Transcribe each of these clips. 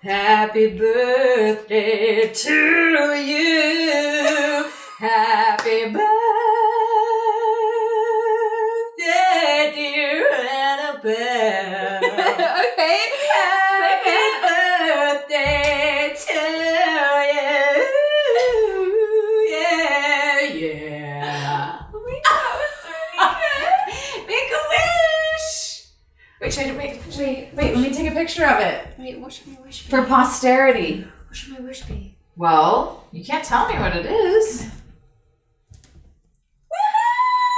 Happy birthday to you. Happy birthday, dear Annabel. Okay. Happy birthday to you. Yeah, yeah. Oh my God, that was really good. Make a wish. Wait, should I make a picture? Wait, let me take a picture of it. Wait, what should my wish be? For posterity. What should my wish be? Well, you can't tell me what it is. Woohoo!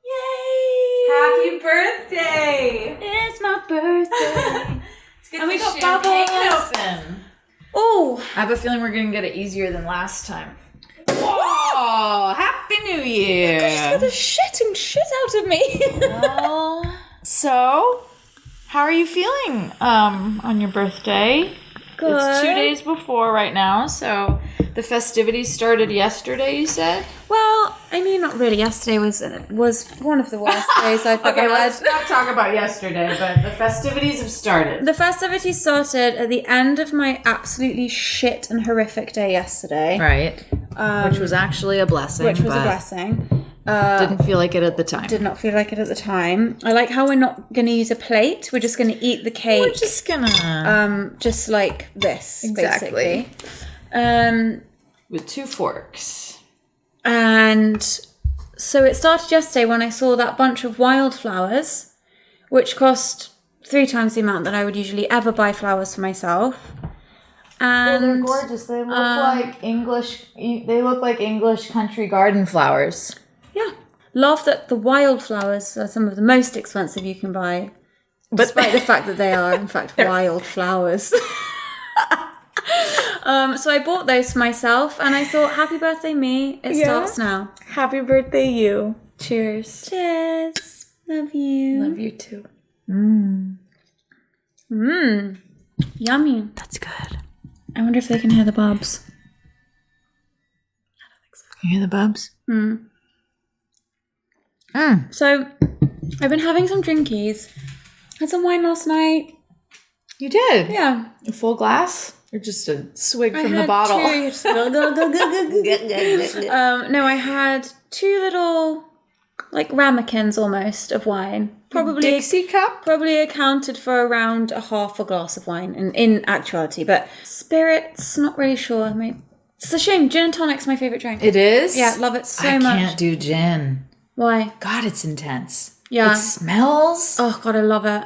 Yay! Happy birthday! It's my birthday. Let's get And we the got champagne bubbles. open. Oh, I have a feeling we're going to get it easier than last time. Whoa! Happy New Year! scared the shit out of me. Well, so, how are you feeling on your birthday? Good. It's 2 days before right now, so the festivities started yesterday, you said? Well, I mean, not really. Yesterday was one of the worst days I've ever Okay, had. let's not talk about yesterday, but the festivities have started. The festivities started at the end of my absolutely shit and horrific day yesterday. Right. Which was actually a blessing. Which was a but blessing. Didn't feel like it at the time. Did not feel like it at the time. I like how we're not going to use a plate. We're just going to eat the cake. We're just gonna... just like this, Exactly. basically. with 2 forks. And so it started yesterday when I saw that bunch of wildflowers, which cost 3 times the amount that I would usually ever buy flowers for myself. And They're gorgeous. They look like English. They look like English country garden flowers. yeah, love that the wildflowers are some of the most expensive you can buy, despite the fact that they are in fact wildflowers. So I bought those for myself, and I thought, happy birthday, me. It starts now. Happy birthday, you. Cheers. Cheers. Love you. Love you too. Yummy. That's good. I wonder if they can hear the bubs. You hear the bubs? So, I've been having some drinkies. Had some wine last night. You did? Yeah. A full glass? Or just a swig I from the had bottle? two- just go, go, go, go, go, go. No, I had 2 little, like, ramekins almost of wine. Dixie cup? Probably accounted for around a half a glass of wine in actuality. But spirits, not really sure. I mean, it's a shame. Gin and tonic's my favourite drink. It is? Yeah, love it so I much. can't do gin. Why? God, it's intense. Yeah. It smells. Oh, God, I love it.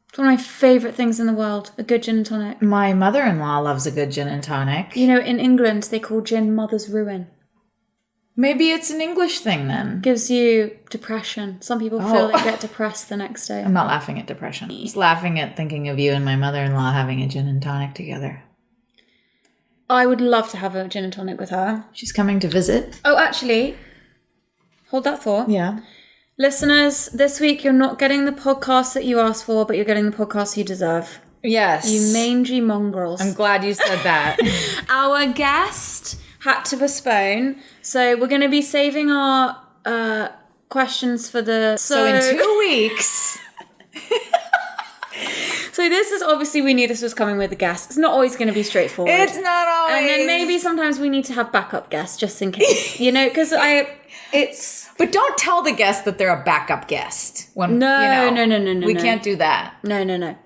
It's one of my favourite things in the world, a good gin and tonic. My mother-in-law loves a good gin and tonic. You know, in England, they call gin mother's ruin. Maybe it's an English thing then. Gives you depression. Some people feel they get depressed the next day. I'm not laughing at depression. I'm just laughing at thinking of you and my mother-in-law having a gin and tonic together. I would love to have a gin and tonic with her. She's coming to visit. Oh, actually, hold that thought. Yeah. Listeners, this week you're not getting the podcast that you asked for, but you're getting the podcast you deserve. Yes. You mangy mongrels. I'm glad you said that. Our guest had to postpone, so we're going to be saving our questions for the... So in 2 weeks... So this is obviously, we knew this was coming with a guest. It's not always going to be straightforward. It's not always. And then maybe sometimes we need to have backup guests just in case, you know, because it's... But don't tell the guest that they're a backup guest. When, No. We can't do that. No.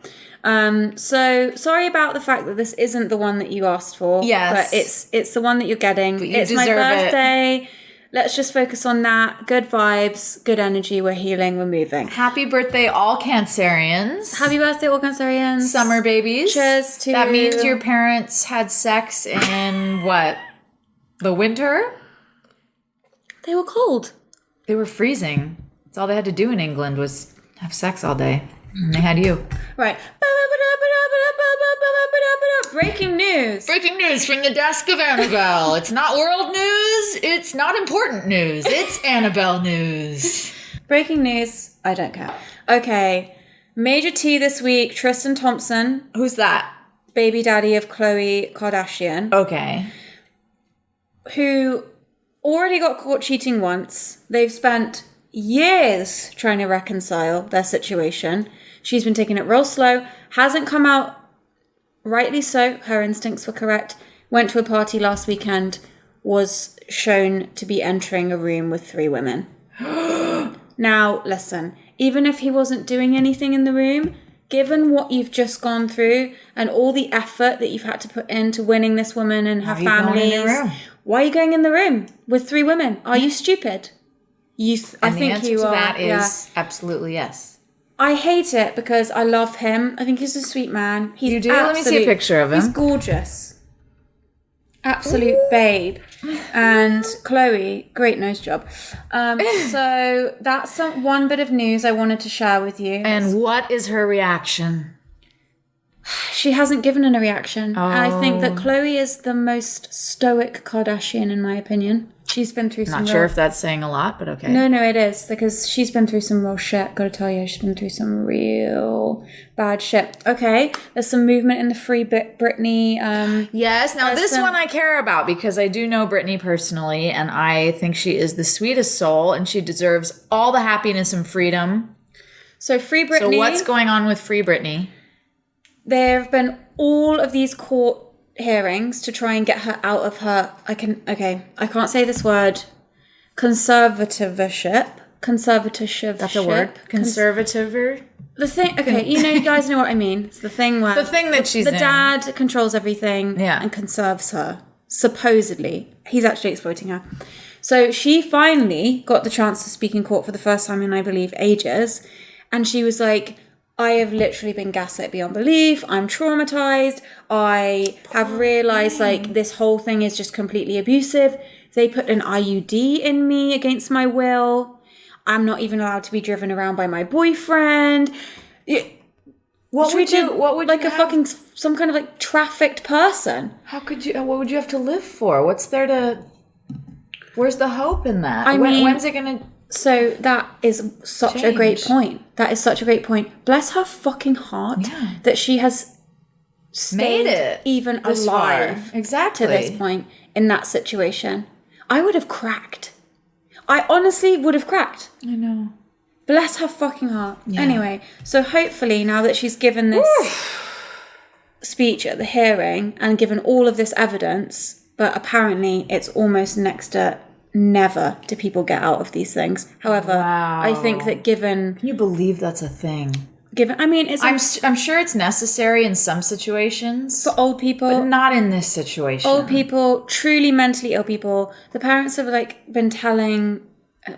So sorry about the fact that this isn't the one that you asked for. Yes. But it's the one that you're getting. But you it's my deserve it. birthday. Let's just focus on that. Good vibes, good energy. We're healing, we're moving. Happy birthday, all Cancerians. Happy birthday, all Cancerians. Summer babies. Cheers to... That means your parents had sex in what? The winter? They were cold. They were freezing. That's all they had to do in England was have sex all day. And they had you. Right. Breaking news. Breaking news from the desk of Annabel. It's not world news. It's not important news. It's Annabel news. Breaking news. I don't care. Okay. Major T this week. Tristan Thompson, Who's that? baby daddy of Khloe Kardashian, Okay. who already got caught cheating once. They've spent years trying to reconcile their situation. She's been taking it real slow. Hasn't come out rightly so, her instincts were correct. Went to a party last weekend, was shown to be entering a room with 3 women. Now, listen, even if he wasn't doing anything in the room, given what you've just gone through and all the effort that you've had to put into winning this woman and her family, why are you going in the room with 3 women? Are you stupid? I think the answer you to are. That is absolutely yes. I hate it because I love him. I think he's a sweet man. You do? Let me see a picture of him. He's gorgeous. Absolute babe. And Chloe, great nose job. So that's one bit of news I wanted to share with you. And what is her reaction? She hasn't given a reaction. Oh. And I think that Chloe is the most stoic Kardashian, in my opinion. She's been through some Not sure if that's saying a lot, but okay. No, it is. Because she's been through some real shit. Gotta tell you, she's been through some real bad shit. Okay, there's some movement in the Free Britney. Yes, now this one I care about because I do know Britney personally, and I think she is the sweetest soul, and she deserves all the happiness and freedom. So Free Britney. So what's going on with Free Britney? There have been all of these court hearings to try and get her out of her I can't say this word. Conservatorship. That's a word. Conservator. The thing, okay, you guys know what I mean. It's the thing where the thing that she's the dad controls everything and conserves her. Supposedly, he's actually exploiting her. So she finally got the chance to speak in court for the first time in, I believe, ages, and she was like, I have literally been gaslit beyond belief. I'm traumatized. I have realized this whole thing is just completely abusive. They put an IUD in me against my will. I'm not even allowed to be driven around by my boyfriend. What would you like have? A fucking some kind of trafficked person? How could you? What would you have to live for? What's there to? Where's the hope in that? I mean, when's it gonna? So that is such a great point. That is such a great point. Bless her fucking heart that she has stayed even alive exactly to this point in that situation. I would have cracked. I honestly would have cracked. I know. Bless her fucking heart. Yeah. Anyway, so hopefully now that she's given this speech at the hearing and given all of this evidence, but apparently it's almost next to never do people get out of these things. However, I think that given... Can you believe that's a thing? I'm sure it's necessary in some situations. For old people. But not in this situation. Old people, truly mentally ill people. The parents have been telling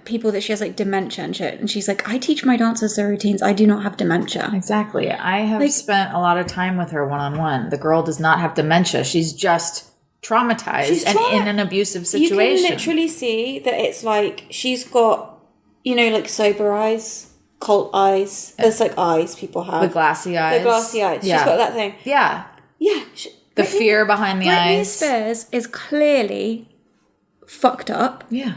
people that she has dementia and shit. And she's like, I teach my dancers their routines. I do not have dementia. Exactly. I have spent a lot of time with her one-on-one. The girl does not have dementia. She's just... traumatized and in an abusive situation. You can literally see that it's she's got, sober eyes, cult eyes. There's eyes people have. The glassy eyes. Yeah. She's got that thing. Yeah. Yeah. The fear behind the eyes. Britney Spears is clearly fucked up. Yeah.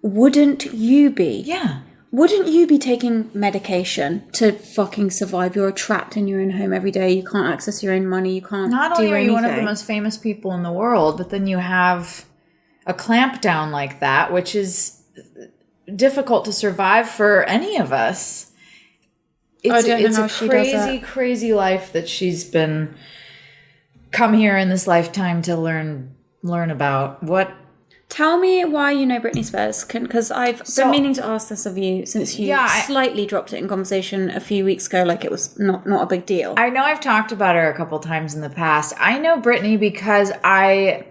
Wouldn't you be? Yeah. Wouldn't you be taking medication to fucking survive? You're trapped in your own home every day. You can't access your own money. You can't Not do only are anything. you one of the most famous people in the world, but then you have a clampdown like that, which is difficult to survive for any of us. It's a crazy, crazy life that she's been come here in this lifetime to learn about. Tell me why you know Britney Spears, because I've been meaning to ask this of you since you slightly dropped it in conversation a few weeks ago, like it was not a big deal. I know I've talked about her a couple times in the past. I know Britney because I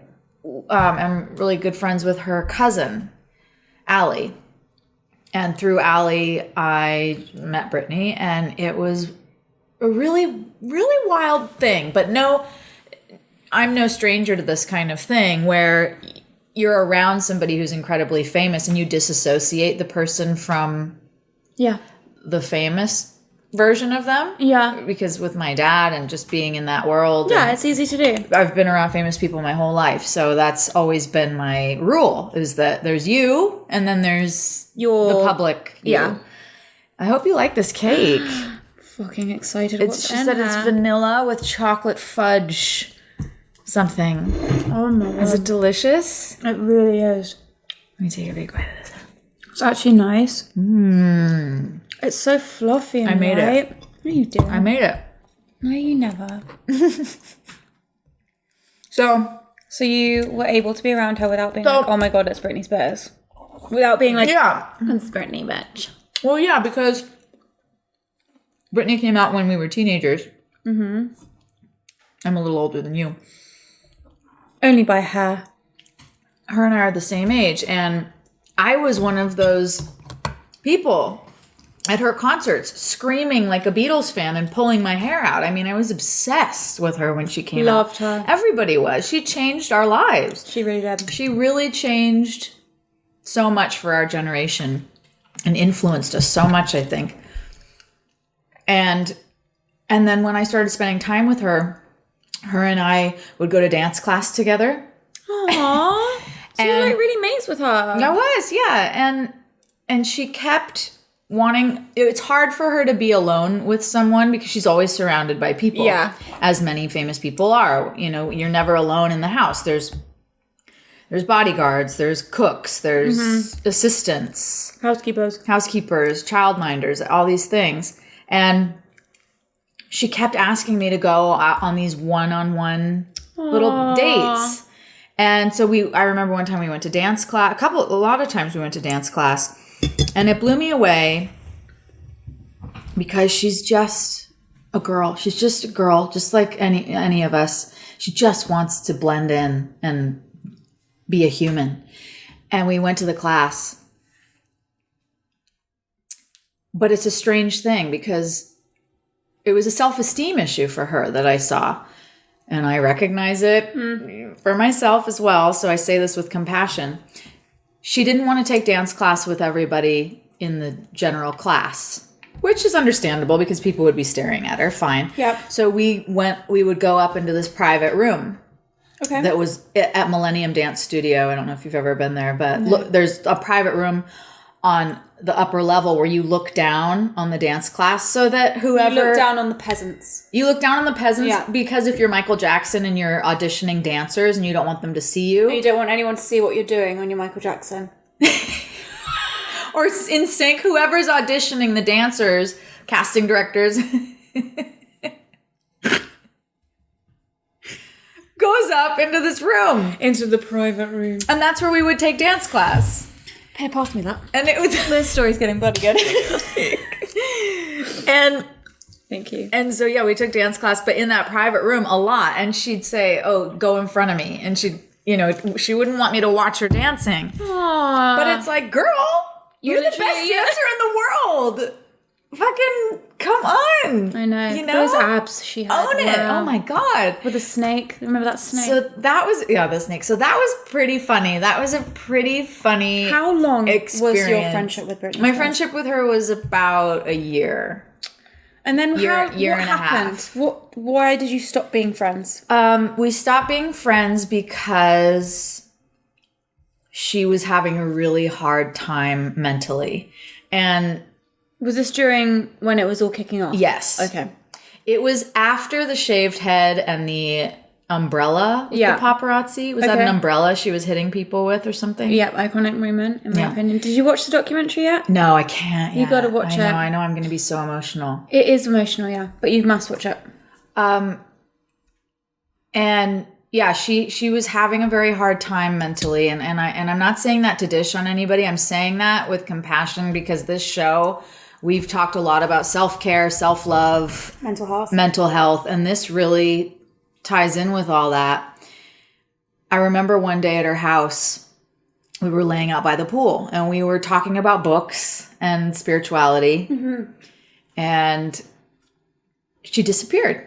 am really good friends with her cousin, Allie. And through Allie, I met Britney, and it was a really, really wild thing. But no, I'm no stranger to this kind of thing where... you're around somebody who's incredibly famous and you disassociate the person from the famous version of them. Yeah. Because with my dad and just being in that world. Yeah, it's easy to do. I've been around famous people my whole life. So that's always been my rule, is that there's you and then there's the public you. Yeah. I hope you like this cake. Fucking excited. It's just that it's vanilla with chocolate fudge something. Oh my God. Is it delicious? It really is. Let me take a big bite of this. It's actually nice. It's so fluffy and I made light. it. What are you doing? I made it. No, you never. So you were able to be around her without being like, oh my God, it's Britney Spears. Without being like, yeah. it's Britney, bitch. Well, yeah, because Britney came out when we were teenagers. Mm-hmm. I'm a little older than you. Only by hair. Her and I are the same age, and I was one of those people at her concerts screaming like a Beatles fan and pulling my hair out. I mean, I was obsessed with her when she came out. Loved her. Everybody was. She changed our lives. She really did. She really changed so much for our generation and influenced us so much, I think. And then when I started spending time with her and I would go to dance class together. Aww. So you were like really mates with her. I was, yeah. And she kept wanting, it's hard for her to be alone with someone because she's always surrounded by people. Yeah. As many famous people are. You know, you're never alone in the house. There's bodyguards, there's cooks, there's assistants. Housekeepers, childminders, all these things. And she kept asking me to go out on these one-on-one little dates. And so I remember one time we went to dance class, a lot of times we went to dance class, and it blew me away because she's just a girl. She's just a girl, just like any of us. She just wants to blend in and be a human. And we went to the class. But it's a strange thing because it was a self-esteem issue for her that I saw. And I recognize it for myself as well. So I say this with compassion. She didn't want to take dance class with everybody in the general class, which is understandable because people would be staring at her. Fine. Yep. So we would go up into this private room. Okay. That was at Millennium Dance Studio. I don't know if you've ever been there, but look, there's a private room on the upper level where you look down on the dance class so that whoever... You look down on the peasants. You look down on the peasants because if you're Michael Jackson and you're auditioning dancers and you don't want them to see you... And you don't want anyone to see what you're doing when you're Michael Jackson. Or in sync, whoever's auditioning the dancers, casting directors... goes up into this room. Into the private room. And that's where we would take dance class. Hey, pass me that. And it was... This story's getting bloody good. And... Thank you. And so, yeah, we took dance class, but in that private room a lot. And she'd say, oh, go in front of me. And she wouldn't want me to watch her dancing. Aww. But it's like, girl, you're the best dancer in the world. Fucking come on. I know. You know? Those abs she had. Own it. Wow. Oh my God. With the snake. Remember that snake? So that was, the snake. So that was pretty funny. That was a pretty funny How long experience. was your friendship with Britney? My friendship with her was about a year. And then year what and a happened? half. Why did you stop being friends? We stopped being friends because she was having a really hard time mentally. And was this during when it was all kicking off? yes. Okay. It was after the shaved head and the umbrella with the paparazzi. Was that an umbrella she was hitting people with or something? Yep, iconic moment in my opinion. Did you watch the documentary yet? No, I can't yet. You gotta watch it. I know I'm going to be so emotional. It is emotional, yeah. But you must watch it. And yeah, she was having a very hard time mentally. And I'm not saying that to dish on anybody. I'm saying that with compassion because this show... We've talked a lot about self-care, self-love, mental health, and this really ties in with all that. I remember one day at her house, we were laying out by the pool, and we were talking about books and spirituality, and she disappeared,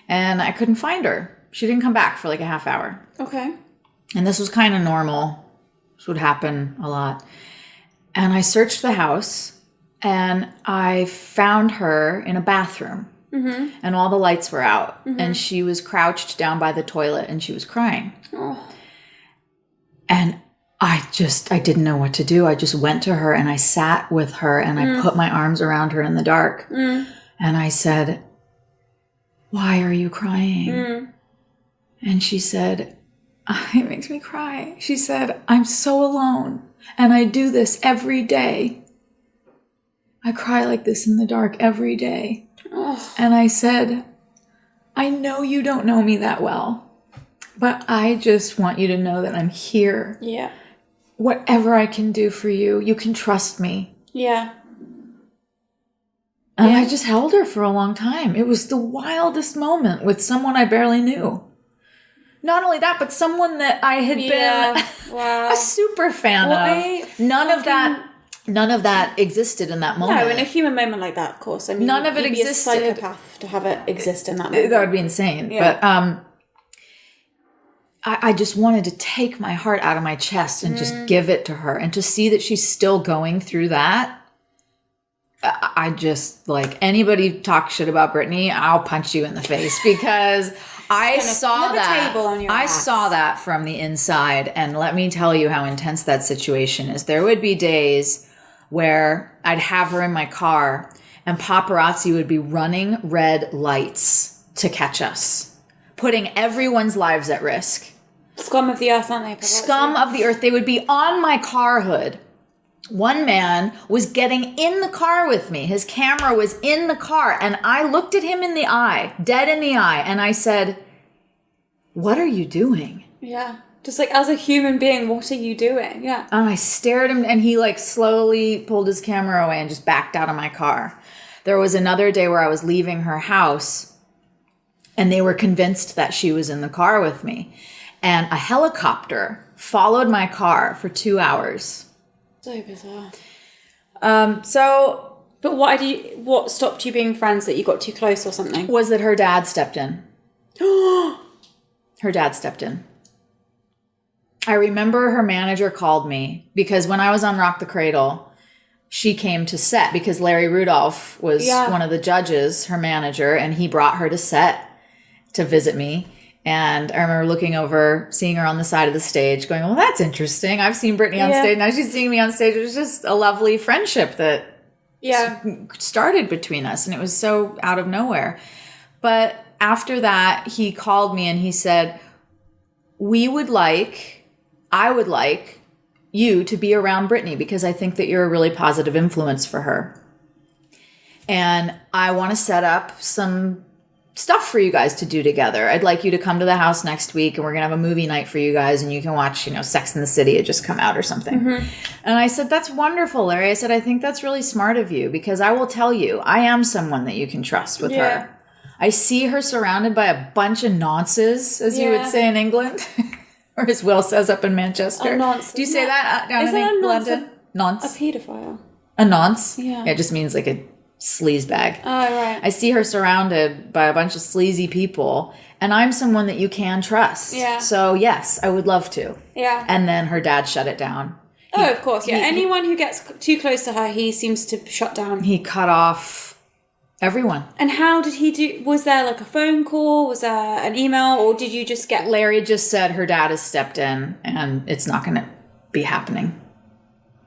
and I couldn't find her. She didn't come back for like a half hour. Okay. And this was kind of normal. This would happen a lot. And I searched the house, and I found her in a bathroom and all the lights were out and she was crouched down by the toilet and she was crying. Oh. And I didn't know what to do. I just went to her and I sat with her and I put my arms around her in the dark and I said, "Why are you crying?" And she said, "It makes me cry." She said, "I'm so alone and I do this every day. I cry like this in the dark every day." Oh. And I said, I know you don't know me that well, but I just want you to know that I'm here. Yeah. Whatever I can do for you, you can trust me. Yeah. And I just held her for a long time. It was the wildest moment with someone I barely knew. Not only that, but someone that I had been wow. a super fan of. None of that existed in that moment. No, in a human moment like that, of course. I mean, none of it you'd existed. Be a psychopath to have it exist in that moment. That would be insane. Yeah. But I just wanted to take my heart out of my chest and just give it to her, and to see that she's still going through that. I just, like, anybody talk shit about Brittany, I'll punch you in the face, because I saw that. I saw that from the inside, and let me tell you how intense that situation is. There would be days where I'd have her in my car and paparazzi would be running red lights to catch us, putting everyone's lives at risk. Scum of the earth, aren't they? Paparazzi? Scum of the earth. They would be on my car hood. One man was getting in the car with me. His camera was in the car. And I looked at him in the eye, dead in the eye. And I said, what are you doing? Yeah. Just like, as a human being, what are you doing? Yeah. And I stared at him, and he like slowly pulled his camera away and just backed out of my car. There was another day where I was leaving her house, and they were convinced that she was in the car with me. And a helicopter followed my car for 2 hours. So bizarre. But what stopped you being friends, that you got too close or something? Was that her dad stepped in. Her dad stepped in. I remember her manager called me, because when I was on Rock the Cradle, she came to set because Larry Rudolph was one of the judges, her manager, and he brought her to set to visit me. And I remember looking over, seeing her on the side of the stage, going, well, that's interesting. I've seen Brittany on stage. Now she's seeing me on stage. It was just a lovely friendship that started between us. And it was so out of nowhere. But after that, he called me and he said, I would like you to be around Brittany, because I think that you're a really positive influence for her. And I want to set up some stuff for you guys to do together. I'd like you to come to the house next week, and we're going to have a movie night for you guys, and you can watch, Sex and the City had just come out or something. Mm-hmm. And I said, that's wonderful, Larry. I said, I think that's really smart of you, because I will tell you, I am someone that you can trust with her. I see her surrounded by a bunch of nonces, as you would say in England, or as Will says up in Manchester. Do you say that down in London? Nonce? A paedophile. A nonce? Yeah. It just means like a sleaze bag. Oh, right. I see her surrounded by a bunch of sleazy people, and I'm someone that you can trust. Yeah. So, yes, I would love to. Yeah. And then her dad shut it down. Of course, yeah. Anyone who gets too close to her, he seems to shut down. He cut off everyone. And how did he do? Was there like a phone call? Was there an email? Or did you just get... Larry just said her dad has stepped in, and it's not going to be happening.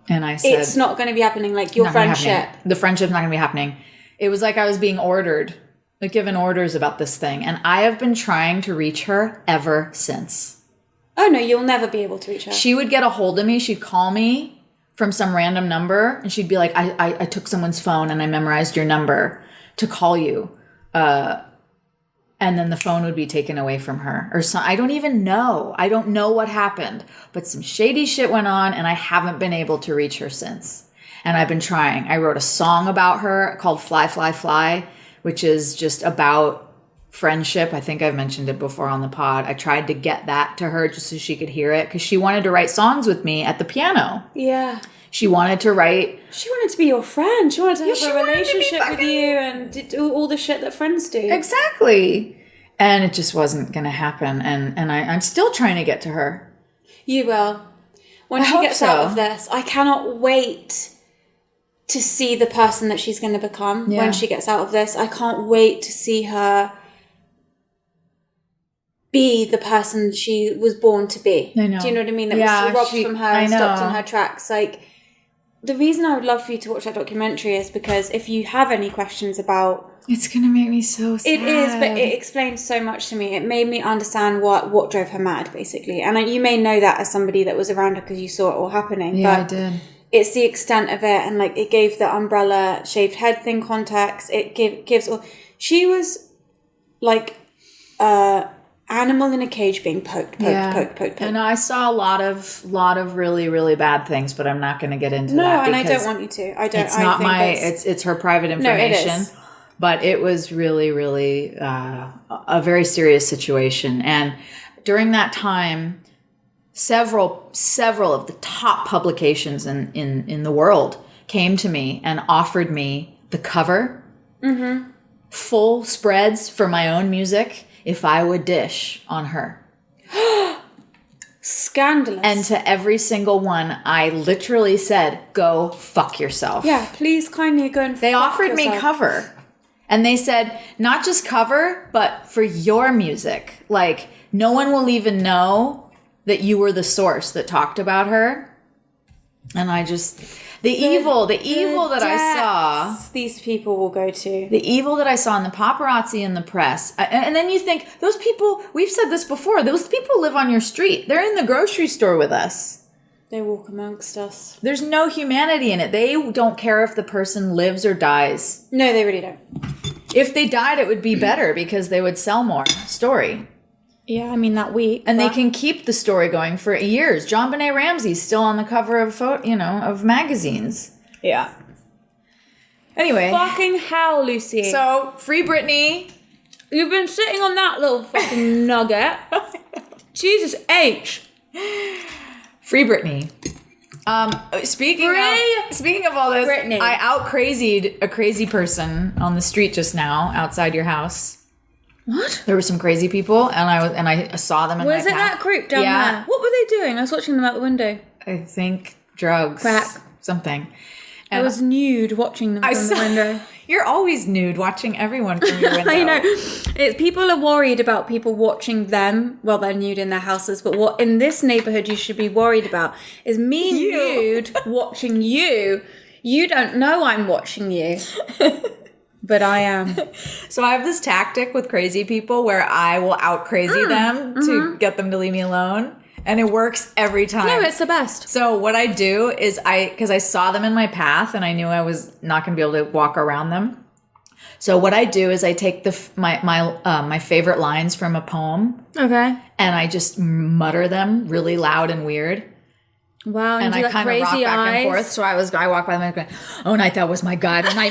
And I said... It's not going to be happening, like your friendship. The friendship's not going to be happening. It was like I was being ordered, like given orders about this thing. And I have been trying to reach her ever since. Oh, no, you'll never be able to reach her. She would get a hold of me. She'd call me from some random number, and she'd be like, I took someone's phone and I memorized your number to call you. And then the phone would be taken away from her. Or so, I don't even know. I don't know what happened. But some shady shit went on, and I haven't been able to reach her since. And I've been trying. I wrote a song about her called Fly, Fly, Fly, which is just about friendship. I think I've mentioned it before on the pod. I tried to get that to her just so she could hear it, because she wanted to write songs with me at the piano. Yeah. She wanted to write... She wanted to be your friend. She wanted to have a relationship with you and do all the shit that friends do. Exactly. And it just wasn't going to happen. And I'm still trying to get to her. You will. When she gets out of this, I cannot wait to see the person that she's going to become when she gets out of this. I can't wait to see her be the person she was born to be. I know. Do you know what I mean? That was robbed from her and stopped in her tracks. Like... The reason I would love for you to watch that documentary is because if you have any questions about... It's going to make me so sad. It is, but it explains so much to me. It made me understand what drove her mad, basically. And you may know that as somebody that was around her because you saw it all happening. Yeah, but I did. It's the extent of it, and like it gave the umbrella shaved head thing context. It gives... She was like... animal in a cage being poked. And I saw a lot of really, really bad things, but I'm not going to get into that. No, and I don't want you to. I don't. It's not it's her private information. No, it is. But it was really, really a very serious situation. And during that time, several of the top publications in the world came to me and offered me the cover, full spreads for my own music, if I would dish on her. Scandalous. And to every single one, I literally said, go fuck yourself. Yeah, please kindly go and They fuck offered yourself. me cover. And they said, not just cover, but for your music. Like, no one will even know that you were the source that talked about her. And I just... The evil that I saw... These people will go to. The evil that I saw in the paparazzi and the press. And then you think, those people... We've said this before. Those people live on your street. They're in the grocery store with us. They walk amongst us. There's no humanity in it. They don't care if the person lives or dies. No, they really don't. If they died, it would be better because they would sell more story. Yeah, I mean, that week. And they can keep the story going for years. John Benet Ramsey's still on the cover of magazines. Yeah. Anyway. Fucking hell, Lucy. So, free Britney. You've been sitting on that little fucking nugget. Jesus H. Free Britney. Speaking of all this, Britney. I out-crazied a crazy person on the street just now outside your house. What? There were some crazy people, and I saw them in my Was it that group down there? What were they doing? I was watching them out the window. I think drugs. Crack. Something. I And was nude watching them from the window. You're always nude watching everyone from your window. I know. People are worried about people watching them while they're nude in their houses, but what in this neighborhood you should be worried about is me nude watching you. You don't know I'm watching you. But I am. So I have this tactic with crazy people where I will out crazy them to get them to leave me alone. And it works every time. No, it's the best. So what I do is because I saw them in my path and I knew I was not going to be able to walk around them. So what I do is I take my favorite lines from a poem. Okay. And I just mutter them really loud and weird. Wow, And I kind of rock back and forth. So I walk by them and go, "Oh, night thou was my God, and I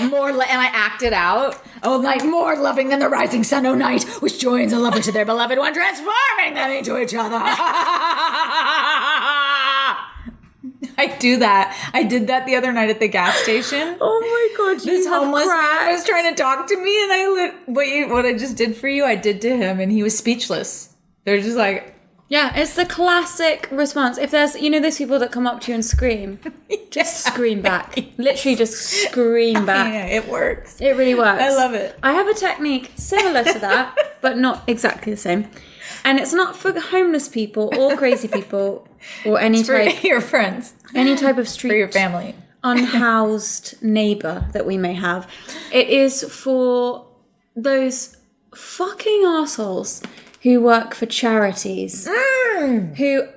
act it out. Oh, night more loving than the rising sun. Oh, night which joins a lover to their beloved one, transforming them into each other." I do that. I did that the other night at the gas station. Oh my God, this homeless man was trying to talk to me, and what I just did for you, I did to him, and he was speechless. They're just like. Yeah, it's the classic response. If there's, those people that come up to you and scream, just scream back. Literally just scream back. Yeah, it works. It really works. I love it. I have a technique similar to that, but not exactly the same. And it's not for homeless people or crazy people or any type. For your friends. Any type of street. For your family. Unhoused neighbor that we may have. It is for those fucking assholes who work for charities, who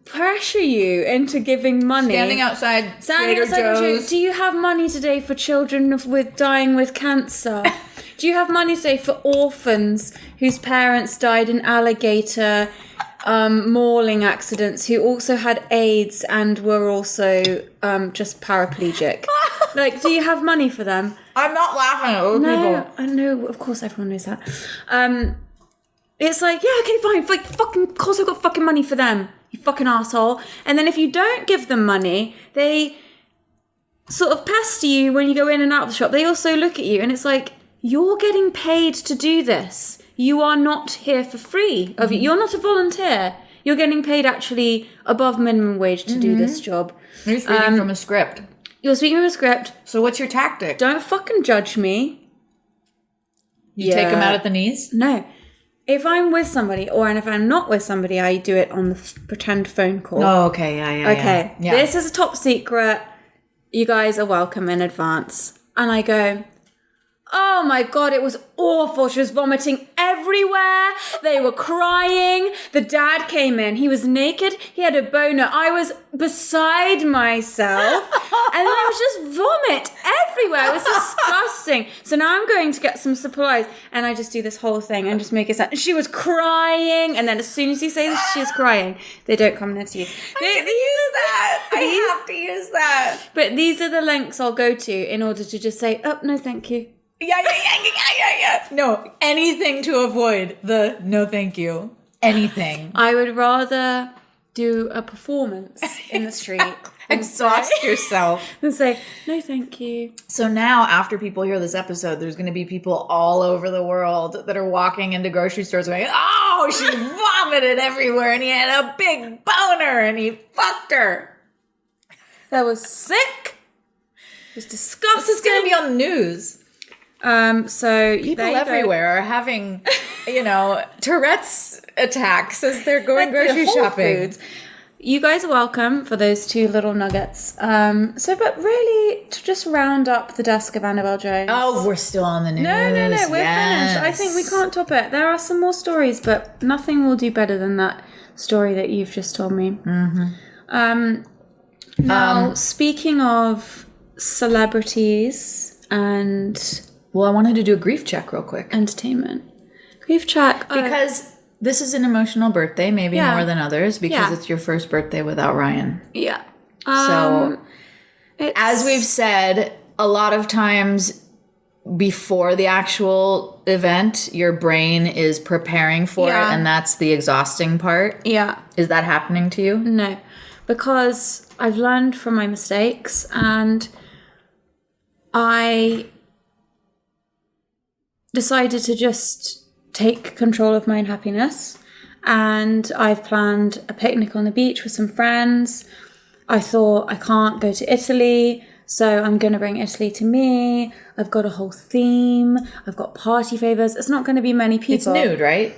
pressure you into giving money. Standing outside Trader Joe's. Do you have money today for children dying with cancer? Do you have money today for orphans whose parents died in alligator mauling accidents, who also had AIDS and were also just paraplegic? Like, do you have money for them? I'm not laughing at those people. I know, of course everyone knows that. It's like, yeah, okay, fine. Like, fucking, of course I've got fucking money for them, you fucking asshole. And then if you don't give them money, they sort of pester you when you go in and out of the shop. They also look at you and it's like, you're getting paid to do this. You are not here for free. You're not a volunteer. You're getting paid actually above minimum wage to do this job. You're speaking from a script. You're speaking from a script. So what's your tactic? Don't fucking judge me. You take them out at the knees? No. If I'm with somebody and if I'm not with somebody, I do it on the pretend phone call. Oh, okay. Yeah. Okay. Yeah. This is a top secret. You guys are welcome in advance. And I go, Oh my God, it was awful. She was vomiting everywhere. They were crying. The dad came in. He was naked. He had a boner. I was beside myself. And then there was just vomit everywhere. It was disgusting. So now I'm going to get some supplies. And I just do this whole thing and just make it sound. She was crying. And then as soon as you say she's crying, they don't come near to you. I have to use that. But these are the lengths I'll go to in order to just say, oh, no, thank you. Yeah. No, anything to avoid the no thank you. Anything. I would rather do a performance in the street. Exhaust yourself. And say, no thank you. So now after people hear this episode, there's going to be people all over the world that are walking into grocery stores going, oh, she vomited everywhere and he had a big boner and he fucked her. That was sick. It was disgusting. This is going to be on the news. So people everywhere are having, Tourette's attacks as they're going grocery shopping. Foods. You guys are welcome for those 2 little nuggets. But really, to just round up the desk of Annabel Jones. Oh, we're still on the news. No, we're finished. I think we can't top it. There are some more stories, but nothing will do better than that story that you've just told me. Mm-hmm. Now, speaking of celebrities and... Well, I wanted to do a grief check real quick. Entertainment. Grief check. Because this is an emotional birthday, maybe more than others, because it's your first birthday without Ryan. Yeah. So, as we've said, a lot of times before the actual event, your brain is preparing for it, and that's the exhausting part. Yeah. Is that happening to you? No. Because I've learned from my mistakes, and I decided to just take control of my own happiness, and I've planned a picnic on the beach with some friends. I thought I can't go to Italy, so I'm going to bring Italy to me. I've got a whole theme. I've got party favors. It's not going to be many people. It's nude, right?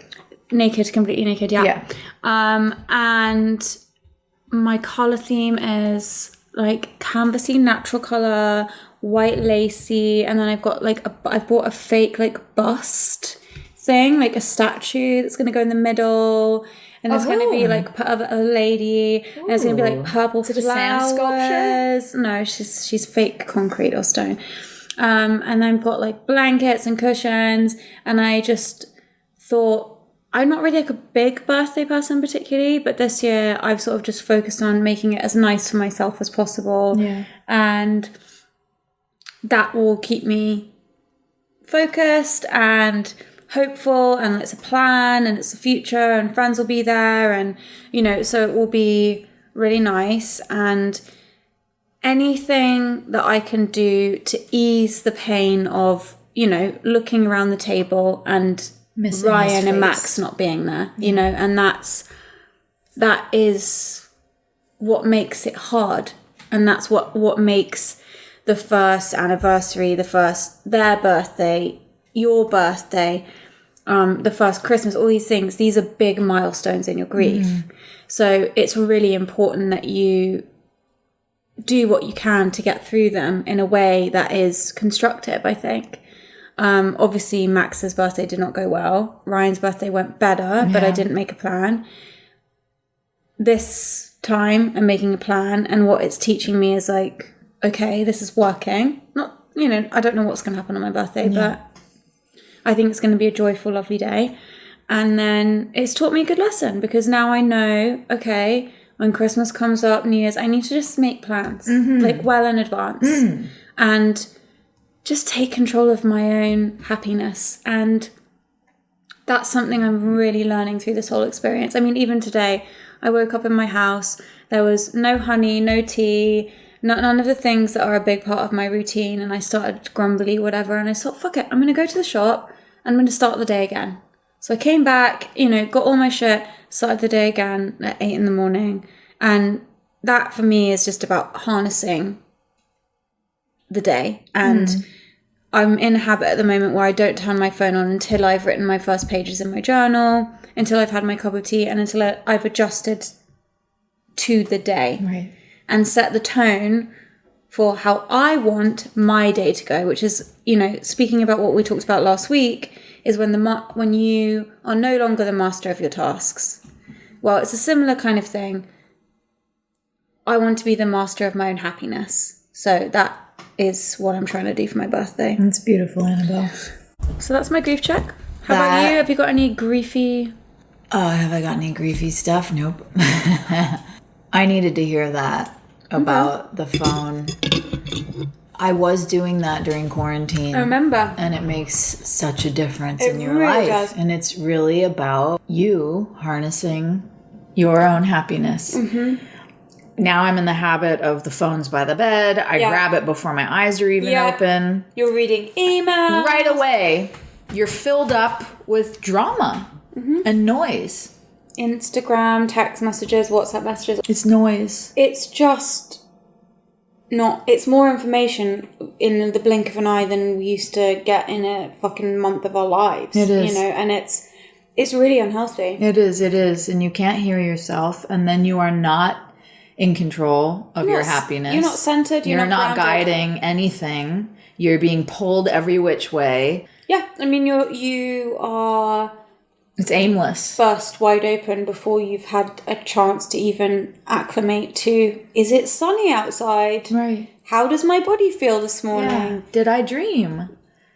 Naked, completely naked, yeah. And my colour theme is like canvassy, natural colour, white lacy, and then I've got I've bought a fake bust thing, like a statue that's going to go in the middle, and there's going to be a lady, and there's going to be purple flowers. Is it a sand sculpture? No, she's fake concrete or stone. And I've got blankets and cushions, and I just thought, I'm not really a big birthday person particularly, but this year I've sort of just focused on making it as nice for myself as possible. Yeah. And that will keep me focused and hopeful, and it's a plan, and it's the future, and friends will be there, and so it will be really nice. And anything that I can do to ease the pain of looking around the table and missing Ryan and Max not being there, and that is what makes it hard, and that's what makes the first anniversary, their birthday, your birthday, the first Christmas, all these things, these are big milestones in your grief. So it's really important that you do what you can to get through them in a way that is constructive, I think. Obviously Max's birthday did not go well. Ryan's birthday went better, but I didn't make a plan. This time I'm making a plan, and what it's teaching me is okay, this is working. Not, I don't know what's going to happen on my birthday, but I think it's going to be a joyful, lovely day. And then it's taught me a good lesson, because now I know, okay, when Christmas comes up, New Year's, I need to just make plans, well in advance. And just take control of my own happiness. And that's something I'm really learning through this whole experience. I mean, even today, I woke up in my house, there was no honey, no tea, none of the things that are a big part of my routine, and I started grumbly, whatever, and I thought, fuck it, I'm going to go to the shop, and I'm going to start the day again. So I came back, got all my shit, started the day again at 8 a.m, and that for me is just about harnessing the day. And I'm in a habit at the moment where I don't turn my phone on until I've written my first pages in my journal, until I've had my cup of tea, and until I've adjusted to the day. Right. And set the tone for how I want my day to go, which is, you know, speaking about what we talked about last week, is when you are no longer the master of your tasks. Well, it's a similar kind of thing. I want to be the master of my own happiness. So that is what I'm trying to do for my birthday. That's beautiful, Annabelle. So that's my grief check. How about you? Have you got any griefy... Oh, have I got any griefy stuff? Nope. I needed to hear that about the phone. I was doing that during quarantine. I remember. And it makes such a difference in your really life. does. And it's really about you harnessing your own happiness. Mm-hmm. Now I'm in the habit of the phone's by the bed. I grab it before my eyes are even open. You're reading emails. Right away, you're filled up with drama and noise. Instagram, text messages, WhatsApp messages. It's noise. It's just not... It's more information in the blink of an eye than we used to get in a fucking month of our lives. It is. You know, and it's really unhealthy. It is. And you can't hear yourself. And then you are not in control of your happiness. You're not centered. You're not guiding anything. You're being pulled every which way. Yeah, I mean, you are... It's aimless. Burst wide open before you've had a chance to even acclimate to, is it sunny outside? Right. How does my body feel this morning? Yeah. Did I dream?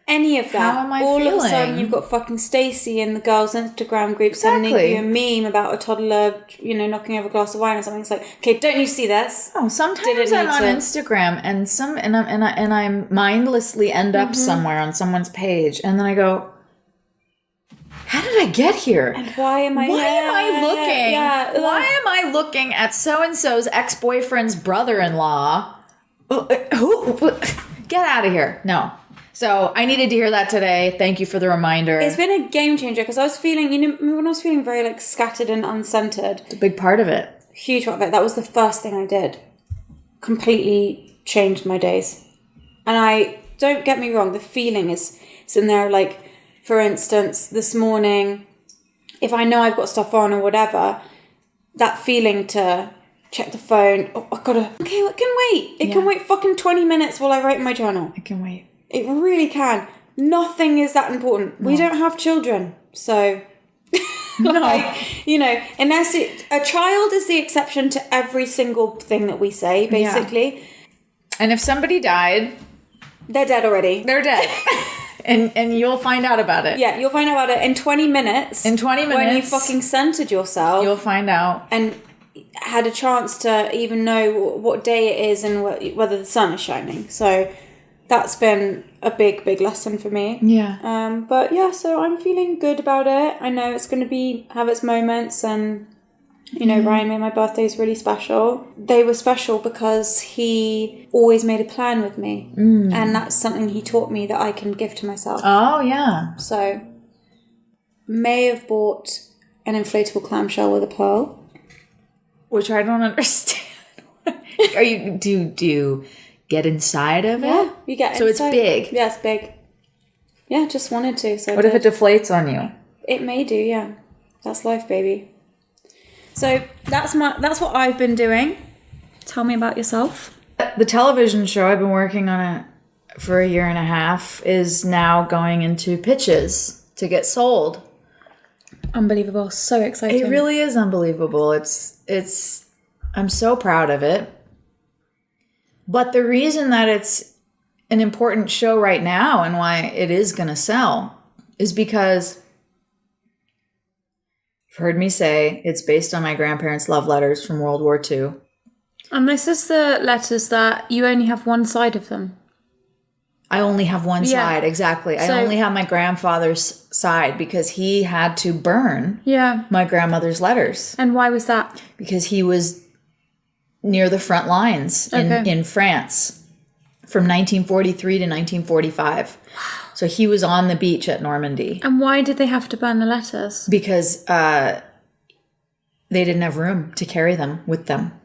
Any of that. How am I All feeling? of a sudden you've got fucking Stacey in the girls' Instagram group sending you a meme about a toddler, you know, knocking over a glass of wine or something. It's like, okay, don't you see this? Oh, sometimes I'm on Instagram and I mindlessly end up somewhere on someone's page, and then I go, how did I get here? And why am I looking? Yeah. Why am I looking at so-and-so's ex-boyfriend's brother-in-law? Who? Get out of here. No. So I needed to hear that today. Thank you for the reminder. It's been a game changer because I was feeling, you know, when I was feeling very like scattered and uncentered. It's a big part of it. Huge part of it. That was the first thing I did. Completely changed my days. And I, don't get me wrong, the feeling is in there. Like, for instance, this morning, if I know I've got stuff on or whatever, that feeling to check the phone, oh, I gotta, okay, it can wait. It can wait fucking 20 minutes while I write in my journal. It can wait. It really can. Nothing is that important. No. We don't have children, so... like, you know, unless a child is the exception to every single thing that we say, basically. Yeah. And if somebody died... They're dead already. They're dead. and you'll find out about it. Yeah, you'll find out about it in 20 minutes. In 20 minutes. When you fucking centered yourself. You'll find out. And had a chance to even know what day it is and whether the sun is shining. So... That's been a big, big lesson for me. Yeah. But yeah, so I'm feeling good about it. I know it's going to have its moments, and you know, Ryan made my birthdays really special. They were special because he always made a plan with me, and that's something he taught me that I can give to myself. Oh yeah. So, may have bought an inflatable clamshell with a pearl, which I don't understand. Are you do you get inside of it? Yeah, you get so inside. It's big. Yeah, it's big. Yeah, just wanted to. So what if it deflates on you? It may do, yeah. That's life, baby. So that's what I've been doing. Tell me about yourself. The television show I've been working on it for a year and a half is now going into pitches to get sold. Unbelievable. So exciting. It really is unbelievable. It's I'm so proud of it. But the reason that it's an important show right now and why it is going to sell is because you've heard me say it's based on my grandparents' love letters from World War II. And this is the letters that you only have one side of them. I only have one side, exactly. So, I only have my grandfather's side because he had to burn my grandmother's letters. And why was that? Because he was near the front lines in France from 1943 to 1945. So he was on the beach at Normandy. And why did they have to burn the letters? Because they didn't have room to carry them with them. Wow.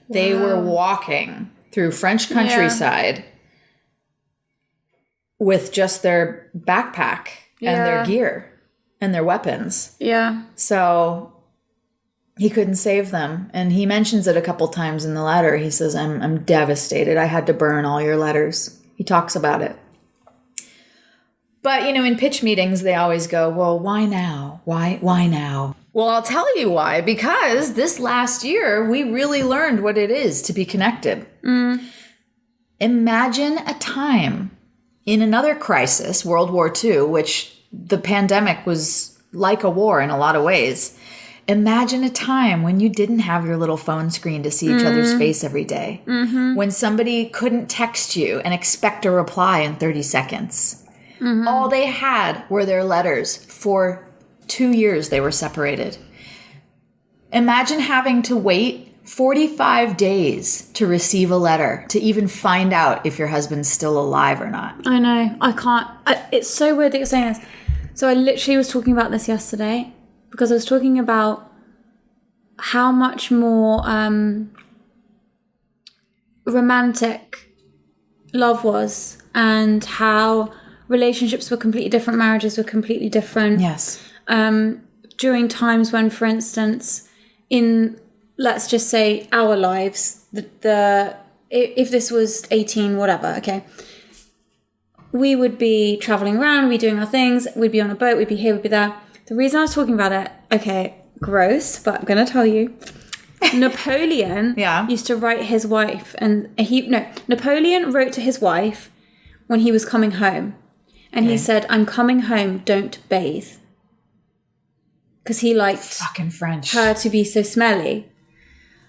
They were walking through French countryside with just their backpack and their gear and their weapons. Yeah. So he couldn't save them. And he mentions it a couple times in the letter. He says, I'm devastated. I had to burn all your letters. He talks about it. But, in pitch meetings, they always go, well, why now? Why now? Well, I'll tell you why. Because this last year, we really learned what it is to be connected. Imagine a time in another crisis, World War II, which the pandemic was like a war in a lot of ways. Imagine a time when you didn't have your little phone screen to see each other's face every day. When somebody couldn't text you and expect a reply in 30 seconds. All they had were their letters. For 2 years, they were separated. Imagine having to wait 45 days to receive a letter, to even find out if your husband's still alive or not. I know. I can't. It's so weird that you're saying this. So I literally was talking about this yesterday because I was talking about how much more romantic love was and how relationships were completely different, marriages were completely different. Yes. During times when, for instance, in, let's just say, our lives, if this was 18, whatever, okay, we would be traveling around, we'd be doing our things, we'd be on a boat, we'd be here, we'd be there. The reason I was talking about it, okay, gross, but I'm going to tell you. Napoleon used to write his wife, and Napoleon wrote to his wife when he was coming home. And he said, I'm coming home, don't bathe. Because he liked fucking French. Her to be so smelly.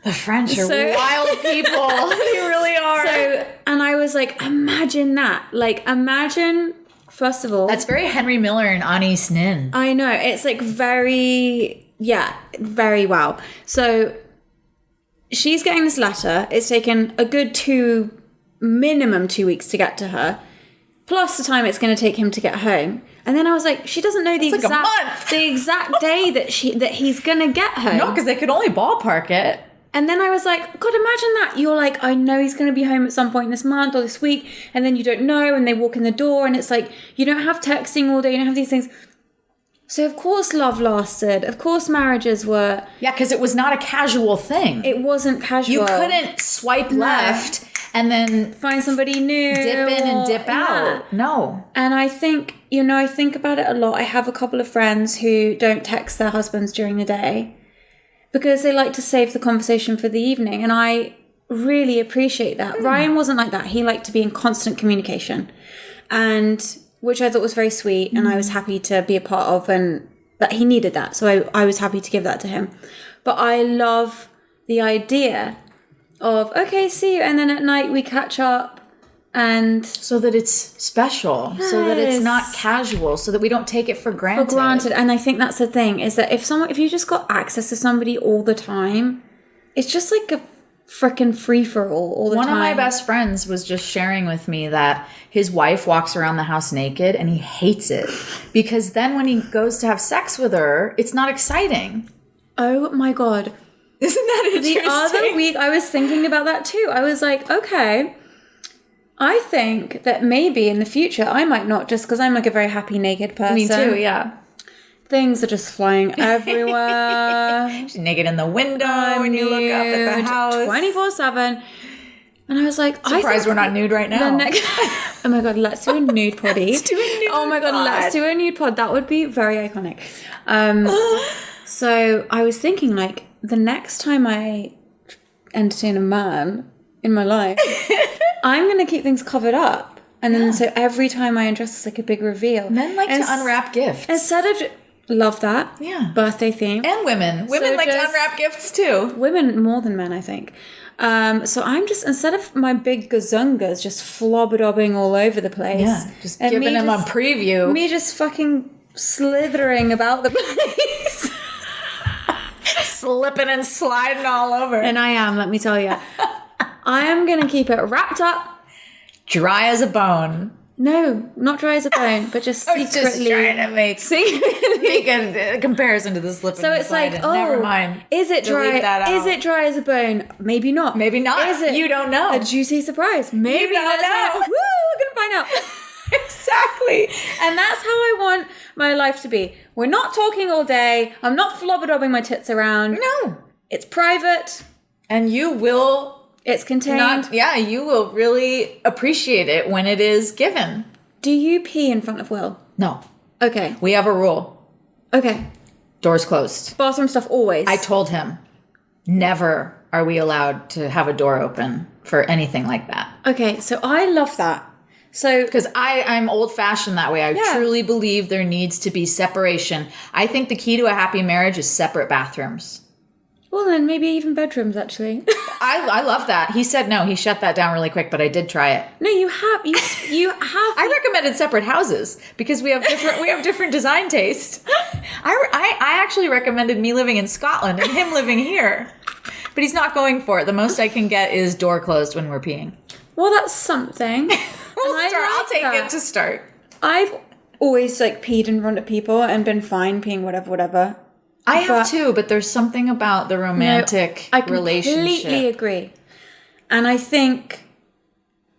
The French are wild people. They really are. So, and I was like, imagine that. Like, imagine, first of all. That's very Henry Miller and Anais Nin. I know. It's like very wow. So she's getting this letter. It's taken a good minimum 2 weeks to get to her. Plus the time it's going to take him to get home. And then I was like, she doesn't know the exact day that he's going to get home. No, because they could only ballpark it. And then I was like, God, imagine that. You're like, I know he's going to be home at some point this month or this week. And then you don't know. And they walk in the door. And it's like, you don't have texting all day. You don't have these things. So, of course, love lasted. Of course, marriages were. Yeah, because it was not a casual thing. It wasn't casual. You couldn't swipe left and then find somebody new. Dip in and dip out. No. And I think, I think about it a lot. I have a couple of friends who don't text their husbands during the day because they like to save the conversation for the evening. And I really appreciate that. Ryan wasn't like that. He liked to be in constant communication, and which I thought was very sweet. And I was happy to be a part of, and that he needed that. So I was happy to give that to him. But I love the idea of, okay, see you. And then at night we catch up. And so that it's special, so that it's not casual, so that we don't take it for granted. And I think that's the thing, is that if you just got access to somebody all the time, it's just like a freaking free-for-all all the time. One of my best friends was just sharing with me that his wife walks around the house naked and he hates it because then when he goes to have sex with her, it's not exciting. Oh my God. Isn't that interesting? The other week I was thinking about that too. I was like, okay, I think that maybe in the future I might not, just because I'm like a very happy naked person. Me too, yeah. Things are just flying everywhere. She's naked in the window when you look up at the house. 24/7. And I was like, surprised we're not nude right now. Oh my God, let's do a nude poddy. Let's do a nude Oh my God, let's do a nude pod. That would be very iconic. So I was thinking, like, the next time I entertain a man in my life, I'm going to keep things covered up. And then so every time I undress, it's like a big reveal. Men like to unwrap gifts. Instead of... Love that. Yeah. Birthday theme. And women. Women like to unwrap gifts too. Women more than men, I think. So I'm just, instead of my big gazungas just flobber-dobbing all over the place. Just giving them a preview. Me just fucking slithering about the place. Slipping and sliding all over. And I am, let me tell you. I am going to keep it wrapped up. Dry as a bone. No, not dry as a bone, but just secretly. Just trying to make a comparison to the slip and slide. So it's like, never mind. Is it dry? Is it dry as a bone? Maybe not. Maybe not. Is it? You don't know. A juicy surprise? Maybe not. know. Woo! We're gonna find out. Exactly. And that's how I want my life to be. We're not talking all day. I'm not flobber-dobbing my tits around. No. It's private. And you will It's contained. you will really appreciate it when it is given. Do you pee in front of Will? No. Okay. We have a rule. Okay. Doors closed. Bathroom stuff always. I told him, never are we allowed to have a door open for anything like that. Okay, so I love that. So Because I'm old-fashioned that way. I Yeah. truly believe there needs to be separation. I think the key to a happy marriage is separate bathrooms. well, then maybe even bedrooms, actually. I love that. He said no. He shut that down really quick, but I did try it. No, you have. You have. I recommended separate houses because we have different design taste. I actually recommended me living in Scotland and him living here, but he's not going for it. The most I can get is door closed when we're peeing. Well, that's something. I'll take it to start. I've always peed in front of people and been fine peeing whatever. I have But- too, but there's something about the romantic I relationship. completely agree. And I think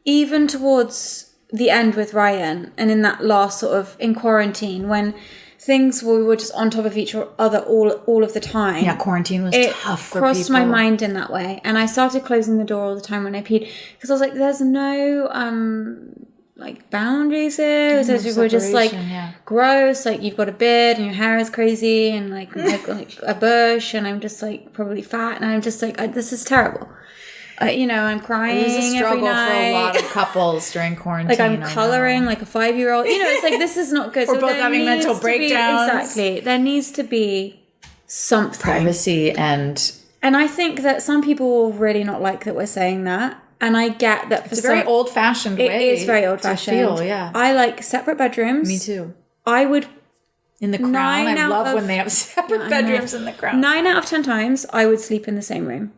even towards the end with Ryan and in that last sort of in quarantine when things we were just on top of each other all of the time. Yeah, quarantine was It tough for crossed people. my mind in that way. And I started closing the door all the time when I peed because I was like, there's no boundaries here. So people were just separation, yeah. gross. You've got a beard and your hair is crazy and like a bush and I'm just probably fat and I'm just this is terrible. I'm crying It was a every struggle for night. a lot of couples during quarantine. I'm coloring like a 5-year-old. It's this is not good. We're both there having mental needs to be- breakdowns. Exactly. There needs to be something. Privacy and I think that some people will really not like that we're saying that. And I get that for it's a very old-fashioned way. It is very old-fashioned. To feel, yeah. I like separate bedrooms. Me too. I would In the Crown, 9 I out love of- when they have separate bedrooms in the Crown. 9 out of 10 times I would sleep in the same room.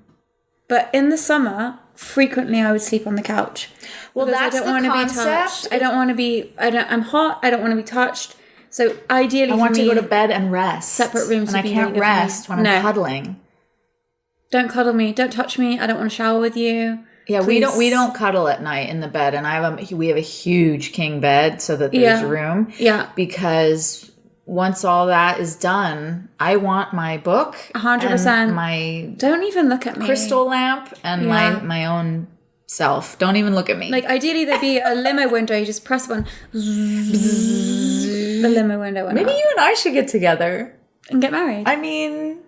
But in the summer, frequently I would sleep on the couch. Well, Because that's I don't the want to be concept. touched. I don't want to be. I'm hot. I don't want to be touched. So ideally, I for want me, to go to bed and rest. separate rooms and I would be can't really good for me. rest when I'm No. cuddling. Don't cuddle me. Don't touch me. I don't want to shower with you. Yeah, Please. we don't cuddle at night in the bed, and we have a huge king bed so that there's Yeah. room. Yeah. Because once all that is done, I want my book, 100%. and my Don't even look at me. crystal lamp, and Yeah. my own self. Don't even look at me. Ideally, there'd be a limo window. You just press one. The limo window went maybe up. you and I should get together. And get married. I mean,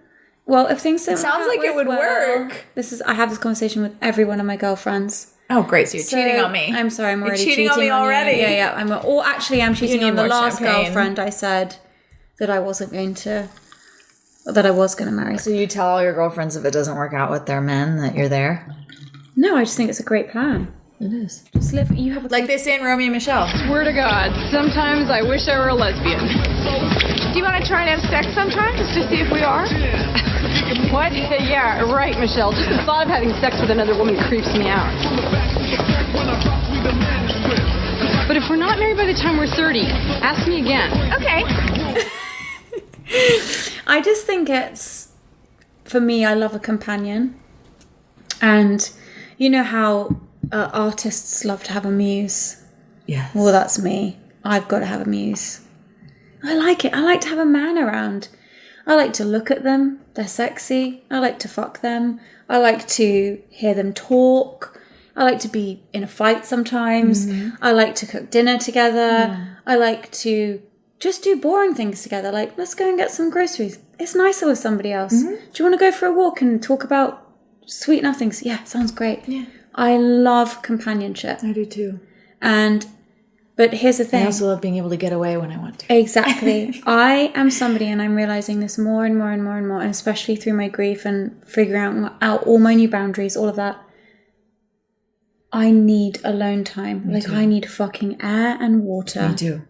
Well, if things don't sounds work out like it with would Will, work. I have this conversation with every one of my girlfriends. oh great, so you're cheating So, on me. I'm sorry, I'm You're already cheating on me already. You. Yeah. I'm cheating need on the more last champagne. girlfriend I said that I was going to marry. So you tell all your girlfriends if it doesn't work out with their men that you're there? No, I just think it's a great plan. It is. Just live. You have a Like they say in Romeo and Michelle. Swear to God, sometimes I wish I were a lesbian. Do you want to try and have sex sometimes to see if we are? What? Yeah, right, Michelle. Just the thought of having sex with another woman creeps me out. But if we're not married by the time we're 30, ask me again. Okay. I just think for me, I love a companion. And you know how artists love to have a muse? Yes. Well, that's me. I've got to have a muse. I like it. I like to have a man around. I like to look at them. They're sexy. I like to fuck them. I like to hear them talk. I like to be in a fight sometimes. I like to cook dinner together. I like to just do boring things together. Like, let's go and get some groceries. It's nicer with somebody else. Do you want to go for a walk and talk about sweet nothings? Yeah, sounds great. Yeah. I love companionship. I do too. But here's the thing. I also love being able to get away when I want to. Exactly. I am somebody, and I'm realizing this more and more and more and more, and especially through my grief and figuring out all my new boundaries, all of that. I need alone time. I need fucking air and water. Me too.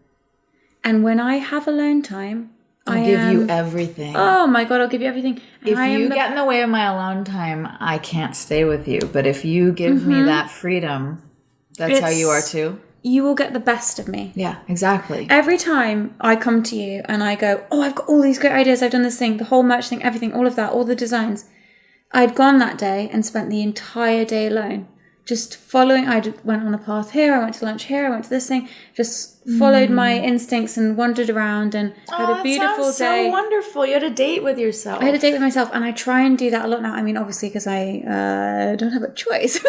And when I have alone time, I'll give you everything. Oh my God, I'll give you everything. And If I am you get in the way of my alone time, I can't stay with you. But if you give me that freedom, that's how you are too. You will get the best of me. Yeah, exactly. Every time I come to you and I go, oh, I've got all these great ideas, I've done this thing, the whole merch thing, everything, all of that, all the designs. I'd gone that day and spent the entire day alone. just following. Went on a path here, I went to lunch here, I went to this thing, just followed my instincts and wandered around and had a beautiful that sounds day. so wonderful. You had a date with yourself. I had a date with myself, and I try and do that a lot now. I mean, obviously, because I don't have a choice.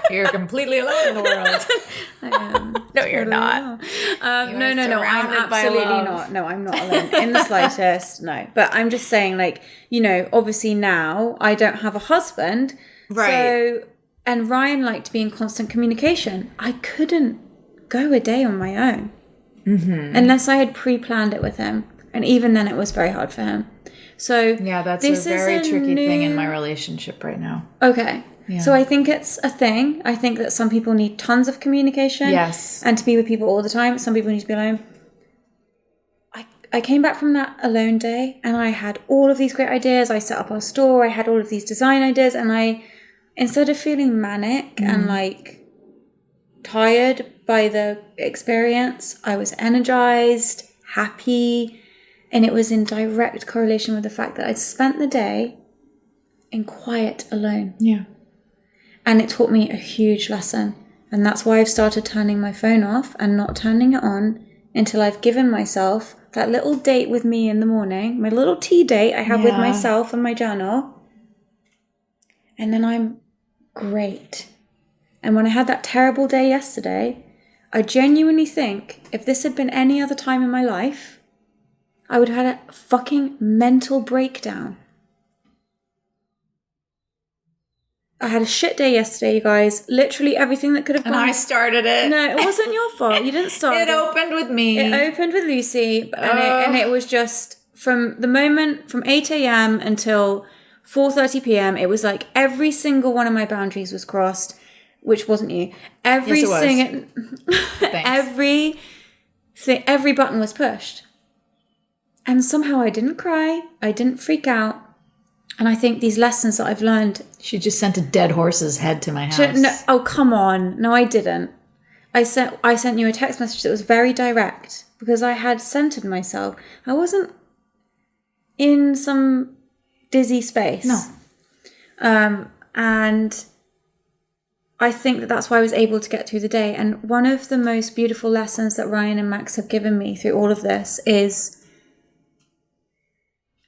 You're completely alone in the world. No, you're not. No. I'm surrounded by absolutely love. not. No, I'm not alone in the slightest. No, but I'm just saying, like, you know, obviously now I don't have a husband, Right. So, and Ryan liked to be in constant communication. I couldn't go a day on my own unless I had pre-planned it with him, and even then, it was very hard for him. So Yeah, that's this a very is tricky thing in new- my relationship right now. Okay. Yeah. So I think it's a thing. I think that some people need tons of communication. Yes. And to be with people all the time. Some people need to be alone. I came back from that alone day and I had all of these great ideas. I set up our store. I had all of these design ideas. And instead of feeling manic and like tired by the experience, I was energized, happy. And it was in direct correlation with the fact that I'd spent the day in quiet alone. Yeah. And it taught me a huge lesson. And that's why I've started turning my phone off and not turning it on until I've given myself that little date with me in the morning, my little tea date I have with Yeah. myself and my journal. And then I'm great. And when I had that terrible day yesterday, I genuinely think if this had been any other time in my life, I would have had a fucking mental breakdown. I had a shit day yesterday, you guys. Literally everything that could have And gone. I started it. No, it wasn't your fault. You didn't start It opened with me. It opened with Lucy, and it was just from the moment from 8 a.m. until 4:30 p.m. It was like every single one of my boundaries was crossed, which wasn't you. Every Yes, it was. single, every button was pushed, and somehow I didn't cry. I didn't freak out. And I think these lessons that I've learned. She just sent a dead horse's head to my house. No, oh, come on. No, I didn't. I sent you a text message that was very direct because I had centered myself. I wasn't in some dizzy space. No. And I think that that's why I was able to get through the day. And one of the most beautiful lessons that Ryan and Max have given me through all of this is,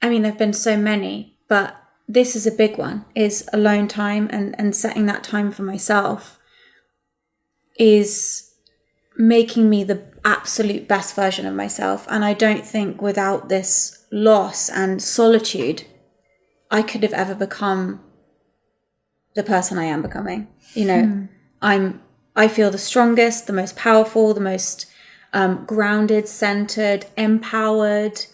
I mean, there have been so many, but this is a big one, is alone time and setting that time for myself is making me the absolute best version of myself. And I don't think without this loss and solitude, I could have ever become the person I am becoming. You know, I feel the strongest, the most powerful, the most grounded, centered, empowered,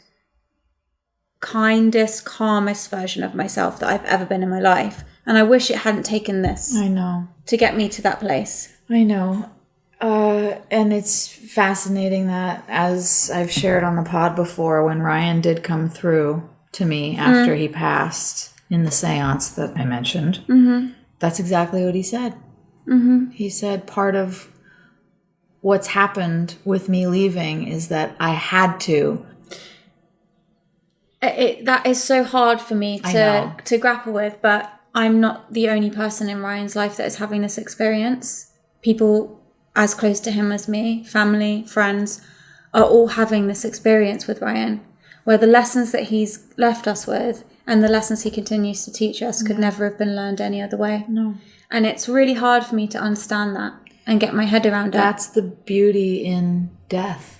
kindest, calmest version of myself that I've ever been in my life. And I wish it hadn't taken this I know. to get me to that place. I know. And it's fascinating that, as I've shared on the pod before, when Ryan did come through to me after he passed in the seance that I mentioned, that's exactly what he said. He said part of what's happened with me leaving is that I had to. That is so hard for me I know. to grapple with, but I'm not the only person in Ryan's life that is having this experience. People as close to him as me, family, friends, are all having this experience with Ryan, where the lessons that he's left us with and the lessons he continues to teach us could never have been learned any other way. No. And it's really hard for me to understand that and get my head around it. That's the beauty in death.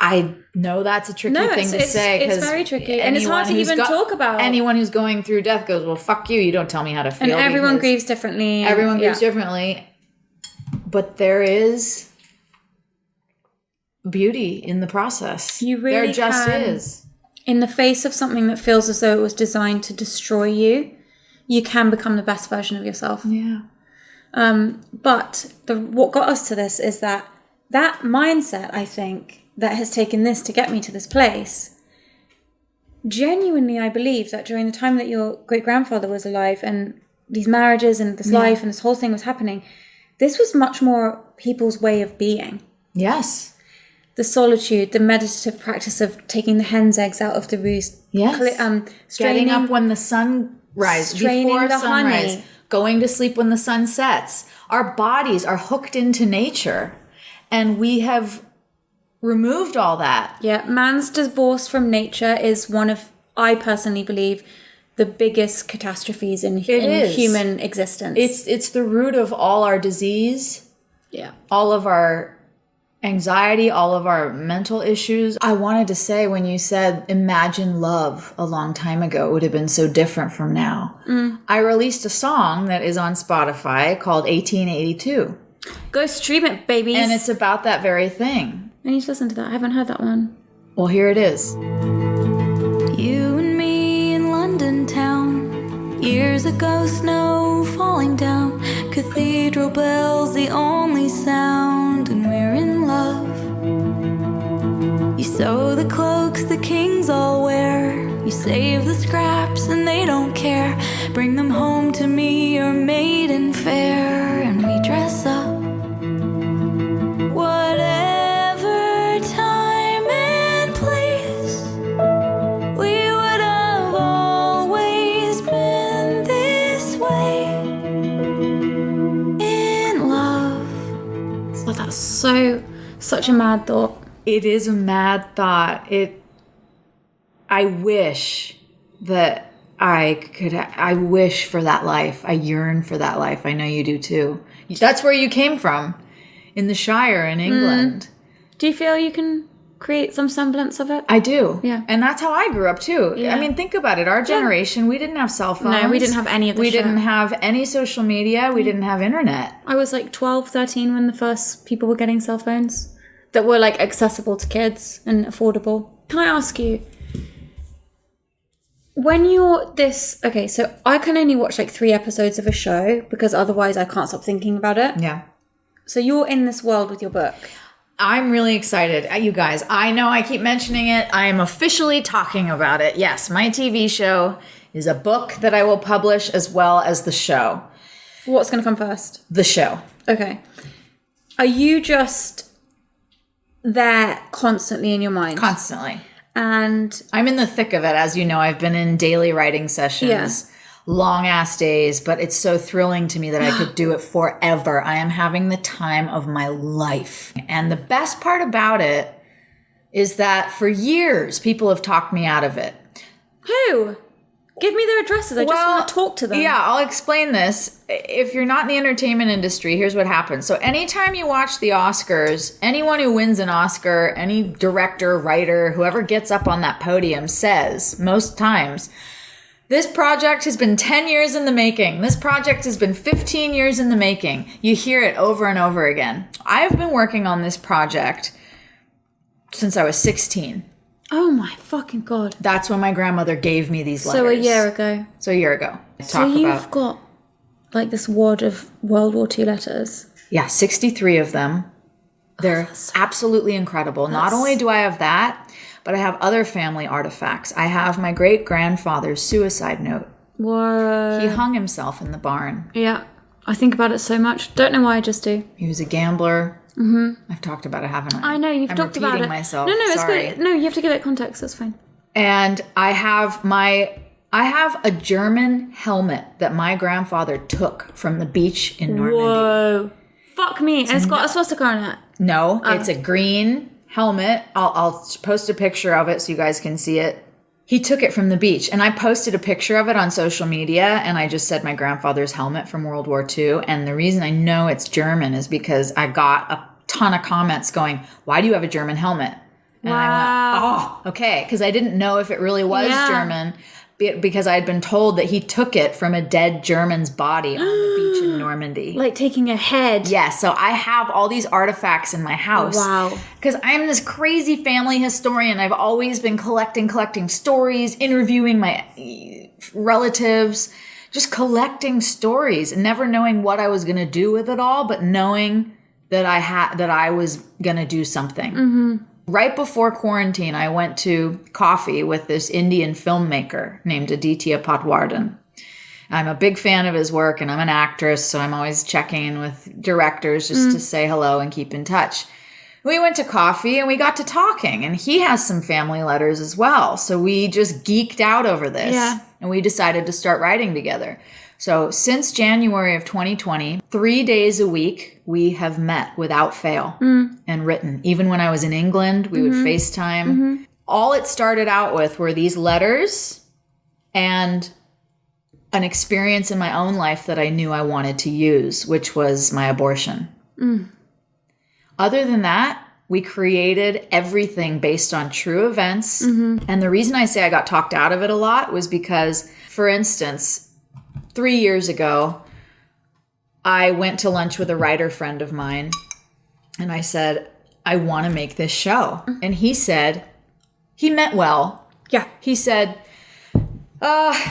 I know that's a tricky thing to say. It's 'cause very tricky. And it's hard to anyone who's even talk about. Anyone who's going through death goes, well, fuck you. You don't tell me how to feel. And everyone because grieves differently. Everyone grieves differently. But there is beauty in the process. You really There just can. is. In the face of something that feels as though it was designed to destroy you, you can become the best version of yourself. Yeah. But what got us to this is that mindset, I think, that has taken this to get me to this place. Genuinely, I believe that during the time that your great-grandfather was alive and these marriages and this life and this whole thing was happening, this was much more people's way of being. Yes. The solitude, the meditative practice of taking the hen's eggs out of the roost. Yes. Straining Getting up when the sun rises, straining before the sunrise, honey. going to sleep when the sun sets. Our bodies are hooked into nature, and we have removed all that. Yeah, man's divorce from nature is one of, I personally believe, the biggest catastrophes in human existence. It's the root of all our disease, yeah, all of our anxiety, all of our mental issues. I wanted to say, when you said imagine love a long time ago, it would have been so different from now. I released a song that is on Spotify called 1882. Go stream it, babies. And it's about that very thing. I need to listen to that. I haven't heard that one. Well, here it is. You and me in London town, years ago, snow falling down, cathedral bells the only sound, and we're in love. You sew the cloaks the kings all wear, you save the scraps and they don't care, bring them home to me, your maiden fair, and we dress up. Whatever time and place, we would have always been this way, in love. Oh, that's such a mad thought. It is a mad thought. I wish that I wish for that life. I yearn for that life. I know you do too. That's where you came from, in the Shire in England. Do you feel you can create some semblance of it? I do. Yeah. And that's how I grew up too. Yeah. I mean, think about it. Our generation, we didn't have cell phones. No, we didn't have any of this We shit. didn't have any social media. We didn't have internet. I was like 12, 13 when the first people were getting cell phones that were like accessible to kids and affordable. Can I ask you, when you're this, okay, so I can only watch like 3 episodes of a show because otherwise I can't stop thinking about it. Yeah. So you're in this world with your book. I'm really excited. You guys, I know I keep mentioning it. I am officially talking about it. Yes, my TV show is a book that I will publish as well as the show. What's going to come first? The show. Okay. Are you just there constantly in your mind? Constantly. And I'm in the thick of it. As you know, I've been in daily writing sessions. Yeah. Long ass days, but it's so thrilling to me that I could do it forever. I am having the time of my life. And the best part about it is that for years, people have talked me out of it. who? Give me their addresses. I just want to talk to them. Yeah, I'll explain this. If you're not in the entertainment industry, here's what happens. So anytime you watch the Oscars, anyone who wins an Oscar, any director, writer, whoever gets up on that podium says, most times, this project has been 10 years in the making. This project has been 15 years in the making. You hear it over and over again. I've been working on this project since I was 16. Oh my fucking God. That's when my grandmother gave me these letters. So a year ago. So a year ago. So you've got like this wad of World War II letters. Yeah, 63 of them. They're absolutely incredible. Not only do I have that, but I have other family artifacts. I have my great-grandfather's suicide note. Whoa. He hung himself in the barn. Yeah. I think about it so much. Don't know why, I just do. He was a gambler. Mm-hmm. I've talked about it, haven't I? I know, you've talked about it. I'm repeating myself. No, it's Sorry. good. No, you have to give it context. That's fine. And I have a German helmet that my grandfather took from the beach in Normandy. Whoa. Fuck me. And it's got a swastika on it. No, it's a green helmet. I'll post a picture of it so you guys can see it. He took it from the beach, and I posted a picture of it on social media, and I just said my grandfather's helmet from World War II. And the reason I know it's German is because I got a ton of comments going, "Why do you have a German helmet?" And I went, "Oh, okay," because I didn't know if it really was German, because I had been told that he took it from a dead German's body on the beach in Normandy. Like taking a head. Yeah, so I have all these artifacts in my house. Wow. Because I'm this crazy family historian. I've always been collecting stories, interviewing my relatives, just collecting stories, and never knowing what I was going to do with it all, but knowing that I was going to do something. Mm-hmm. Right before quarantine, I went to coffee with this Indian filmmaker named Aditya Patwardhan. I'm a big fan of his work, and I'm an actress, so I'm always checking in with directors just to say hello and keep in touch. We went to coffee, and we got to talking, and he has some family letters as well. So we just geeked out over this, and we decided to start writing together. So since January of 2020, 3 days a week, we have met without fail and written. Even when I was in England, we would FaceTime. All it started out with were these letters and an experience in my own life that I knew I wanted to use, which was my abortion. Other than that, we created everything based on true events. And the reason I say I got talked out of it a lot was because, for instance, 3 years ago, I went to lunch with a writer friend of mine and I said, I want to make this show. And he said, he meant well. Yeah. He said,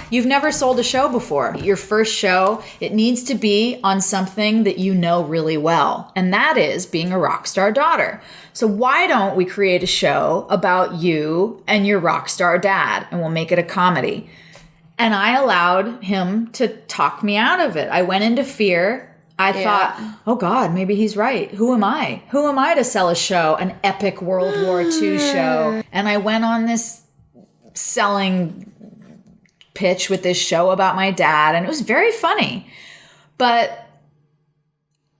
you've never sold a show before. Your first show, it needs to be on something that you know really well. And that is being a rock star daughter. So why don't we create a show about you and your rock star dad and we'll make it a comedy? And I allowed him to talk me out of it. I went into fear. I thought, oh God, maybe he's right. Who am I? Who am I to sell a show, an epic World War II show? And I went on this selling pitch with this show about my dad, and it was very funny. But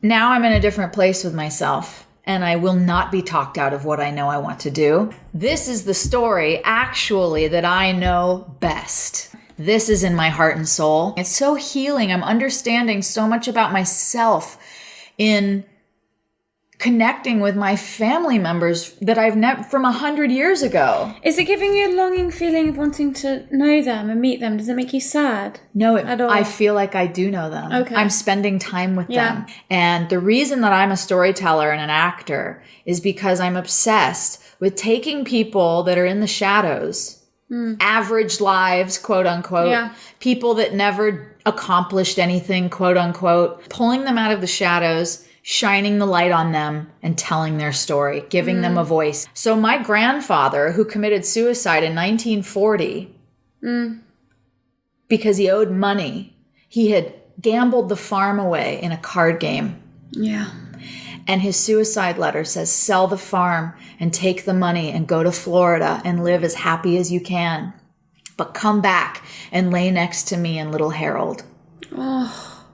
now I'm in a different place with myself, and I will not be talked out of what I know I want to do. This is the story, actually, that I know best. This is in my heart and soul. It's so healing. I'm understanding so much about myself in connecting with my family members that I've never from 100 years ago. Is it giving you a longing feeling of wanting to know them and meet them? Does it make you sad? No, at all? I feel like I do know them. Okay. I'm spending time with them. And the reason that I'm a storyteller and an actor is because I'm obsessed with taking people that are in the shadows, average lives, quote unquote, people that never accomplished anything, quote unquote, pulling them out of the shadows, shining the light on them and telling their story, giving them a voice. So my grandfather, who committed suicide in 1940 because he owed money, he had gambled the farm away in a card game. Yeah. And his suicide letter says, sell the farm and take the money and go to Florida and live as happy as you can. But come back and lay next to me and little Harold. Oh.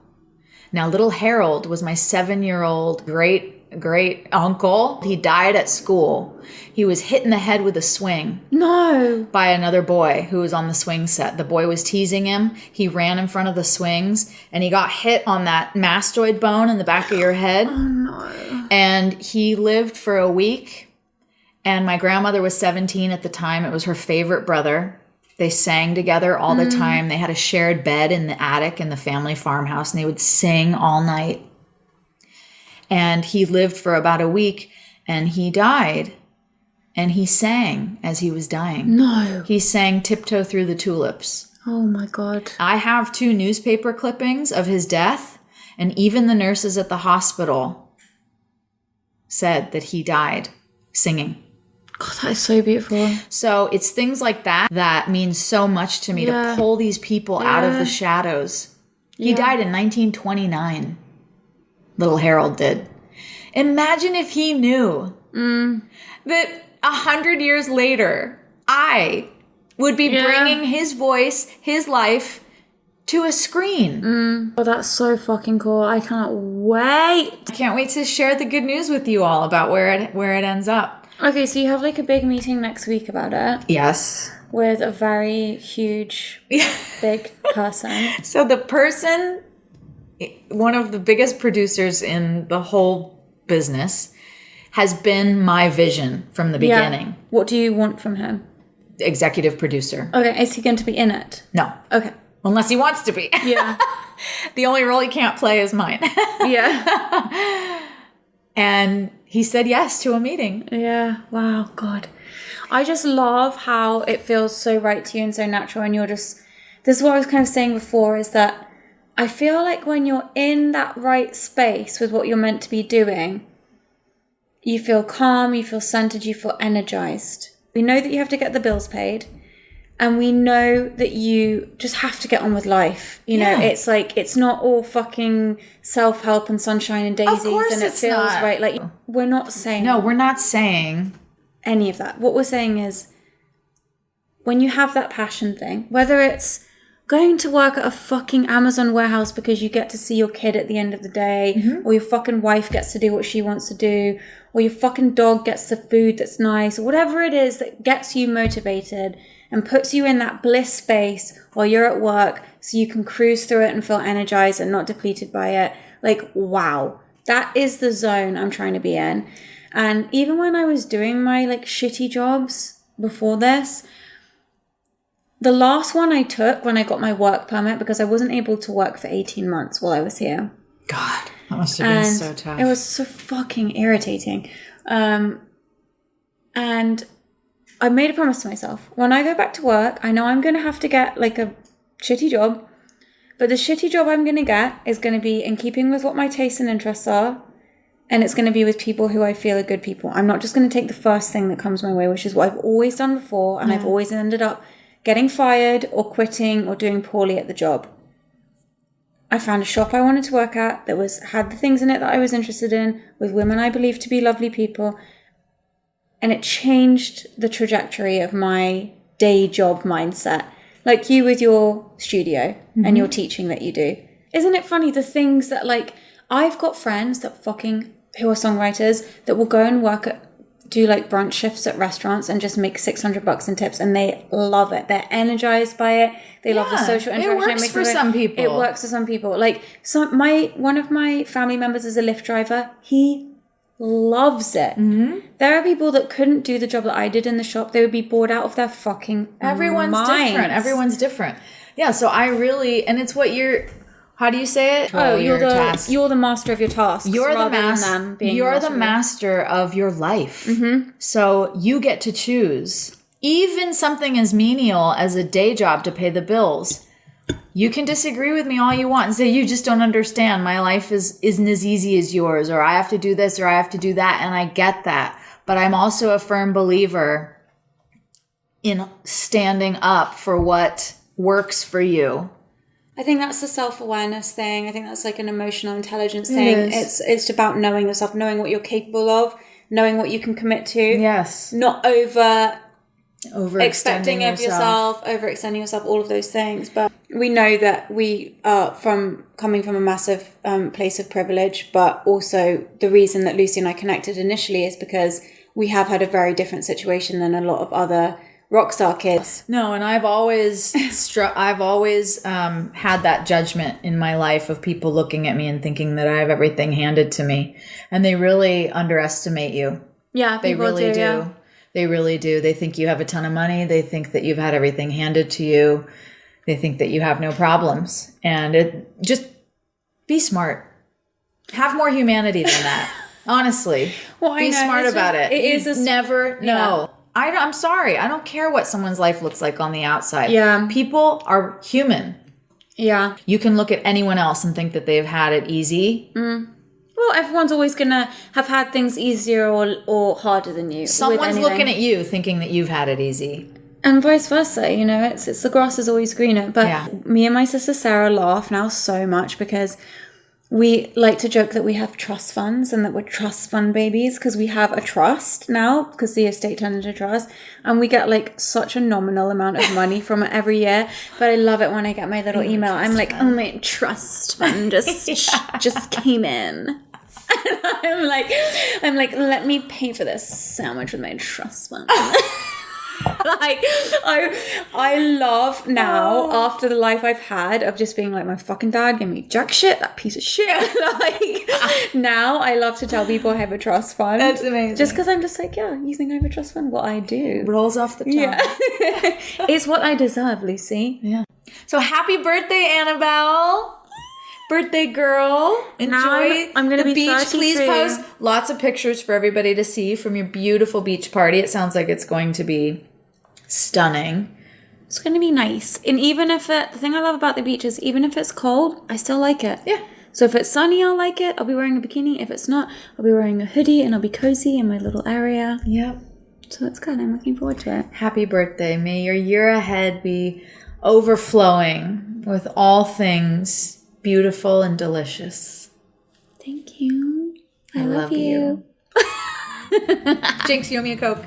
Now, little Harold was my 7-year-old great uncle. He died at school. He was hit in the head with a swing. No. By another boy who was on the swing set. The boy was teasing him. He ran in front of the swings and he got hit on that mastoid bone in the back of your head. Oh, no. And he lived for a week. And my grandmother was 17 at the time. It was her favorite brother. They sang together all the time. They had a shared bed in the attic in the family farmhouse, and they would sing all night. And he lived for about a week, and he died. And he sang as he was dying. No. He sang Tiptoe Through the Tulips. Oh, my God. I have 2 newspaper clippings of his death, and even the nurses at the hospital said that he died singing. God, that is so beautiful. So it's things like that that mean so much to me, to pull these people out of the shadows. He died in 1929. Little Harold did. Imagine if he knew that 100 years later, I would be bringing his voice, his life to a screen. Oh, that's so fucking cool. I cannot wait. I can't wait to share the good news with you all about where it ends up. Okay, so you have like a big meeting next week about it. Yes. With a very huge, big person. So the person, one of the biggest producers in the whole business, has been my vision from the beginning. What do you want from him? Executive producer. Okay, is he going to be in it? No. Okay. Unless he wants to be. Yeah. The only role he can't play is mine. Yeah. And he said yes to a meeting. Yeah. Wow. God. I just love how it feels so right to you and so natural. And you're just, this is what I was kind of saying before, is that I feel like when you're in that right space with what you're meant to be doing, you feel calm, you feel centered, you feel energized. We know that you have to get the bills paid. And we know that you just have to get on with life. You know, it's like, it's not all fucking self-help and sunshine and daisies. Of course and it it's feels not. right. Like, we're not saying No, we're not saying any of that. What we're saying is, when you have that passion thing, whether it's going to work at a fucking Amazon warehouse because you get to see your kid at the end of the day, or your fucking wife gets to do what she wants to do, or your fucking dog gets the food that's nice, or whatever it is that gets you motivated and puts you in that bliss space while you're at work so you can cruise through it and feel energized and not depleted by it. Like, wow, that is the zone I'm trying to be in. And even when I was doing my like shitty jobs before this, the last one I took when I got my work permit, because I wasn't able to work for 18 months while I was here. God, that must have been so tough. It was so fucking irritating. And I made a promise to myself. When I go back to work, I know I'm going to have to get like a shitty job. But the shitty job I'm going to get is going to be in keeping with what my tastes and interests are. And it's going to be with people who I feel are good people. I'm not just going to take the first thing that comes my way, which is what I've always done before. And I've always ended up getting fired or quitting or doing poorly at the job. I found a shop I wanted to work at that had the things in it that I was interested in, with women I believed to be lovely people. And it changed the trajectory of my day job mindset. Like you with your studio and your teaching that you do. Isn't it funny the things that like, I've got friends that who are songwriters that will go and do like brunch shifts at restaurants and just make $600 in tips, and they love it. They're energized by it. They love the social interaction. It works for some people. It works for some people. Like one of my family members is a Lyft driver. He loves it. There are people that couldn't do the job that I did in the shop. They would be bored out of their fucking Everyone's minds. different. Everyone's different. Yeah. So and it's what how do you say it? You're the master of your tasks. You're the master of your life. So you get to choose. Even something as menial as a day job to pay the bills. You can disagree with me all you want and say, you just don't understand. My life isn't as easy as yours, or I have to do this, or I have to do that. And I get that. But I'm also a firm believer in standing up for what works for you. I think that's a self-awareness thing. I think that's like an emotional intelligence thing. It's about knowing yourself, knowing what you're capable of, knowing what you can commit to. Yes. Not expecting of yourself, overextending yourself, all of those things. But we know that we are coming from a massive place of privilege, but also the reason that Lucy and I connected initially is because we have had a very different situation than a lot of other rock star kids. No, and I've always had that judgment in my life of people looking at me and thinking that I have everything handed to me, and they really underestimate you. Yeah, they really do. Yeah. They really do. They think you have a ton of money. They think that you've had everything handed to you. They think that you have no problems, and just be smart. Have more humanity than that. Honestly, be smart about it. You never know. I'm sorry. I don't care what someone's life looks like on the outside. Yeah. People are human. Yeah. You can look at anyone else and think that they've had it easy. Well, everyone's always going to have had things easier or harder than you. Someone's looking at you thinking that you've had it easy. And vice versa, you know, it's the grass is always greener. But me and my sister Sarah laugh now so much because we like to joke that we have trust funds and that we're trust fund babies because we have a trust now because the estate turned into trust, and we get like such a nominal amount of money from it every year. But I love it when I get my little email. I'm like, oh, my trust fund just came in. And I'm like, let me pay for this sandwich with my trust fund. Like I love now after the life I've had of just being like, my fucking dad gave me jack shit, that piece of shit. Like now I love to tell people I have a trust fund. That's amazing. Just because I'm just like, yeah, you think I have a trust fund? Well, I do. Rolls off the tongue. Yeah. It's what I deserve, Lucy. Yeah. So happy birthday, Annabelle. Birthday girl. Enjoy I'm gonna the be beach. 33. Please post lots of pictures for everybody to see from your beautiful beach party. It sounds like it's going to be stunning. It's going to be nice. And even if the thing I love about the beach is even if it's cold, I still like it. Yeah. So if it's sunny, I'll like it. I'll be wearing a bikini. If it's not, I'll be wearing a hoodie and I'll be cozy in my little area. Yep. So it's good. I'm looking forward to it. Happy birthday. May your year ahead be overflowing with all things beautiful and delicious. Thank you. I love you. Jinx, you owe me a Coke.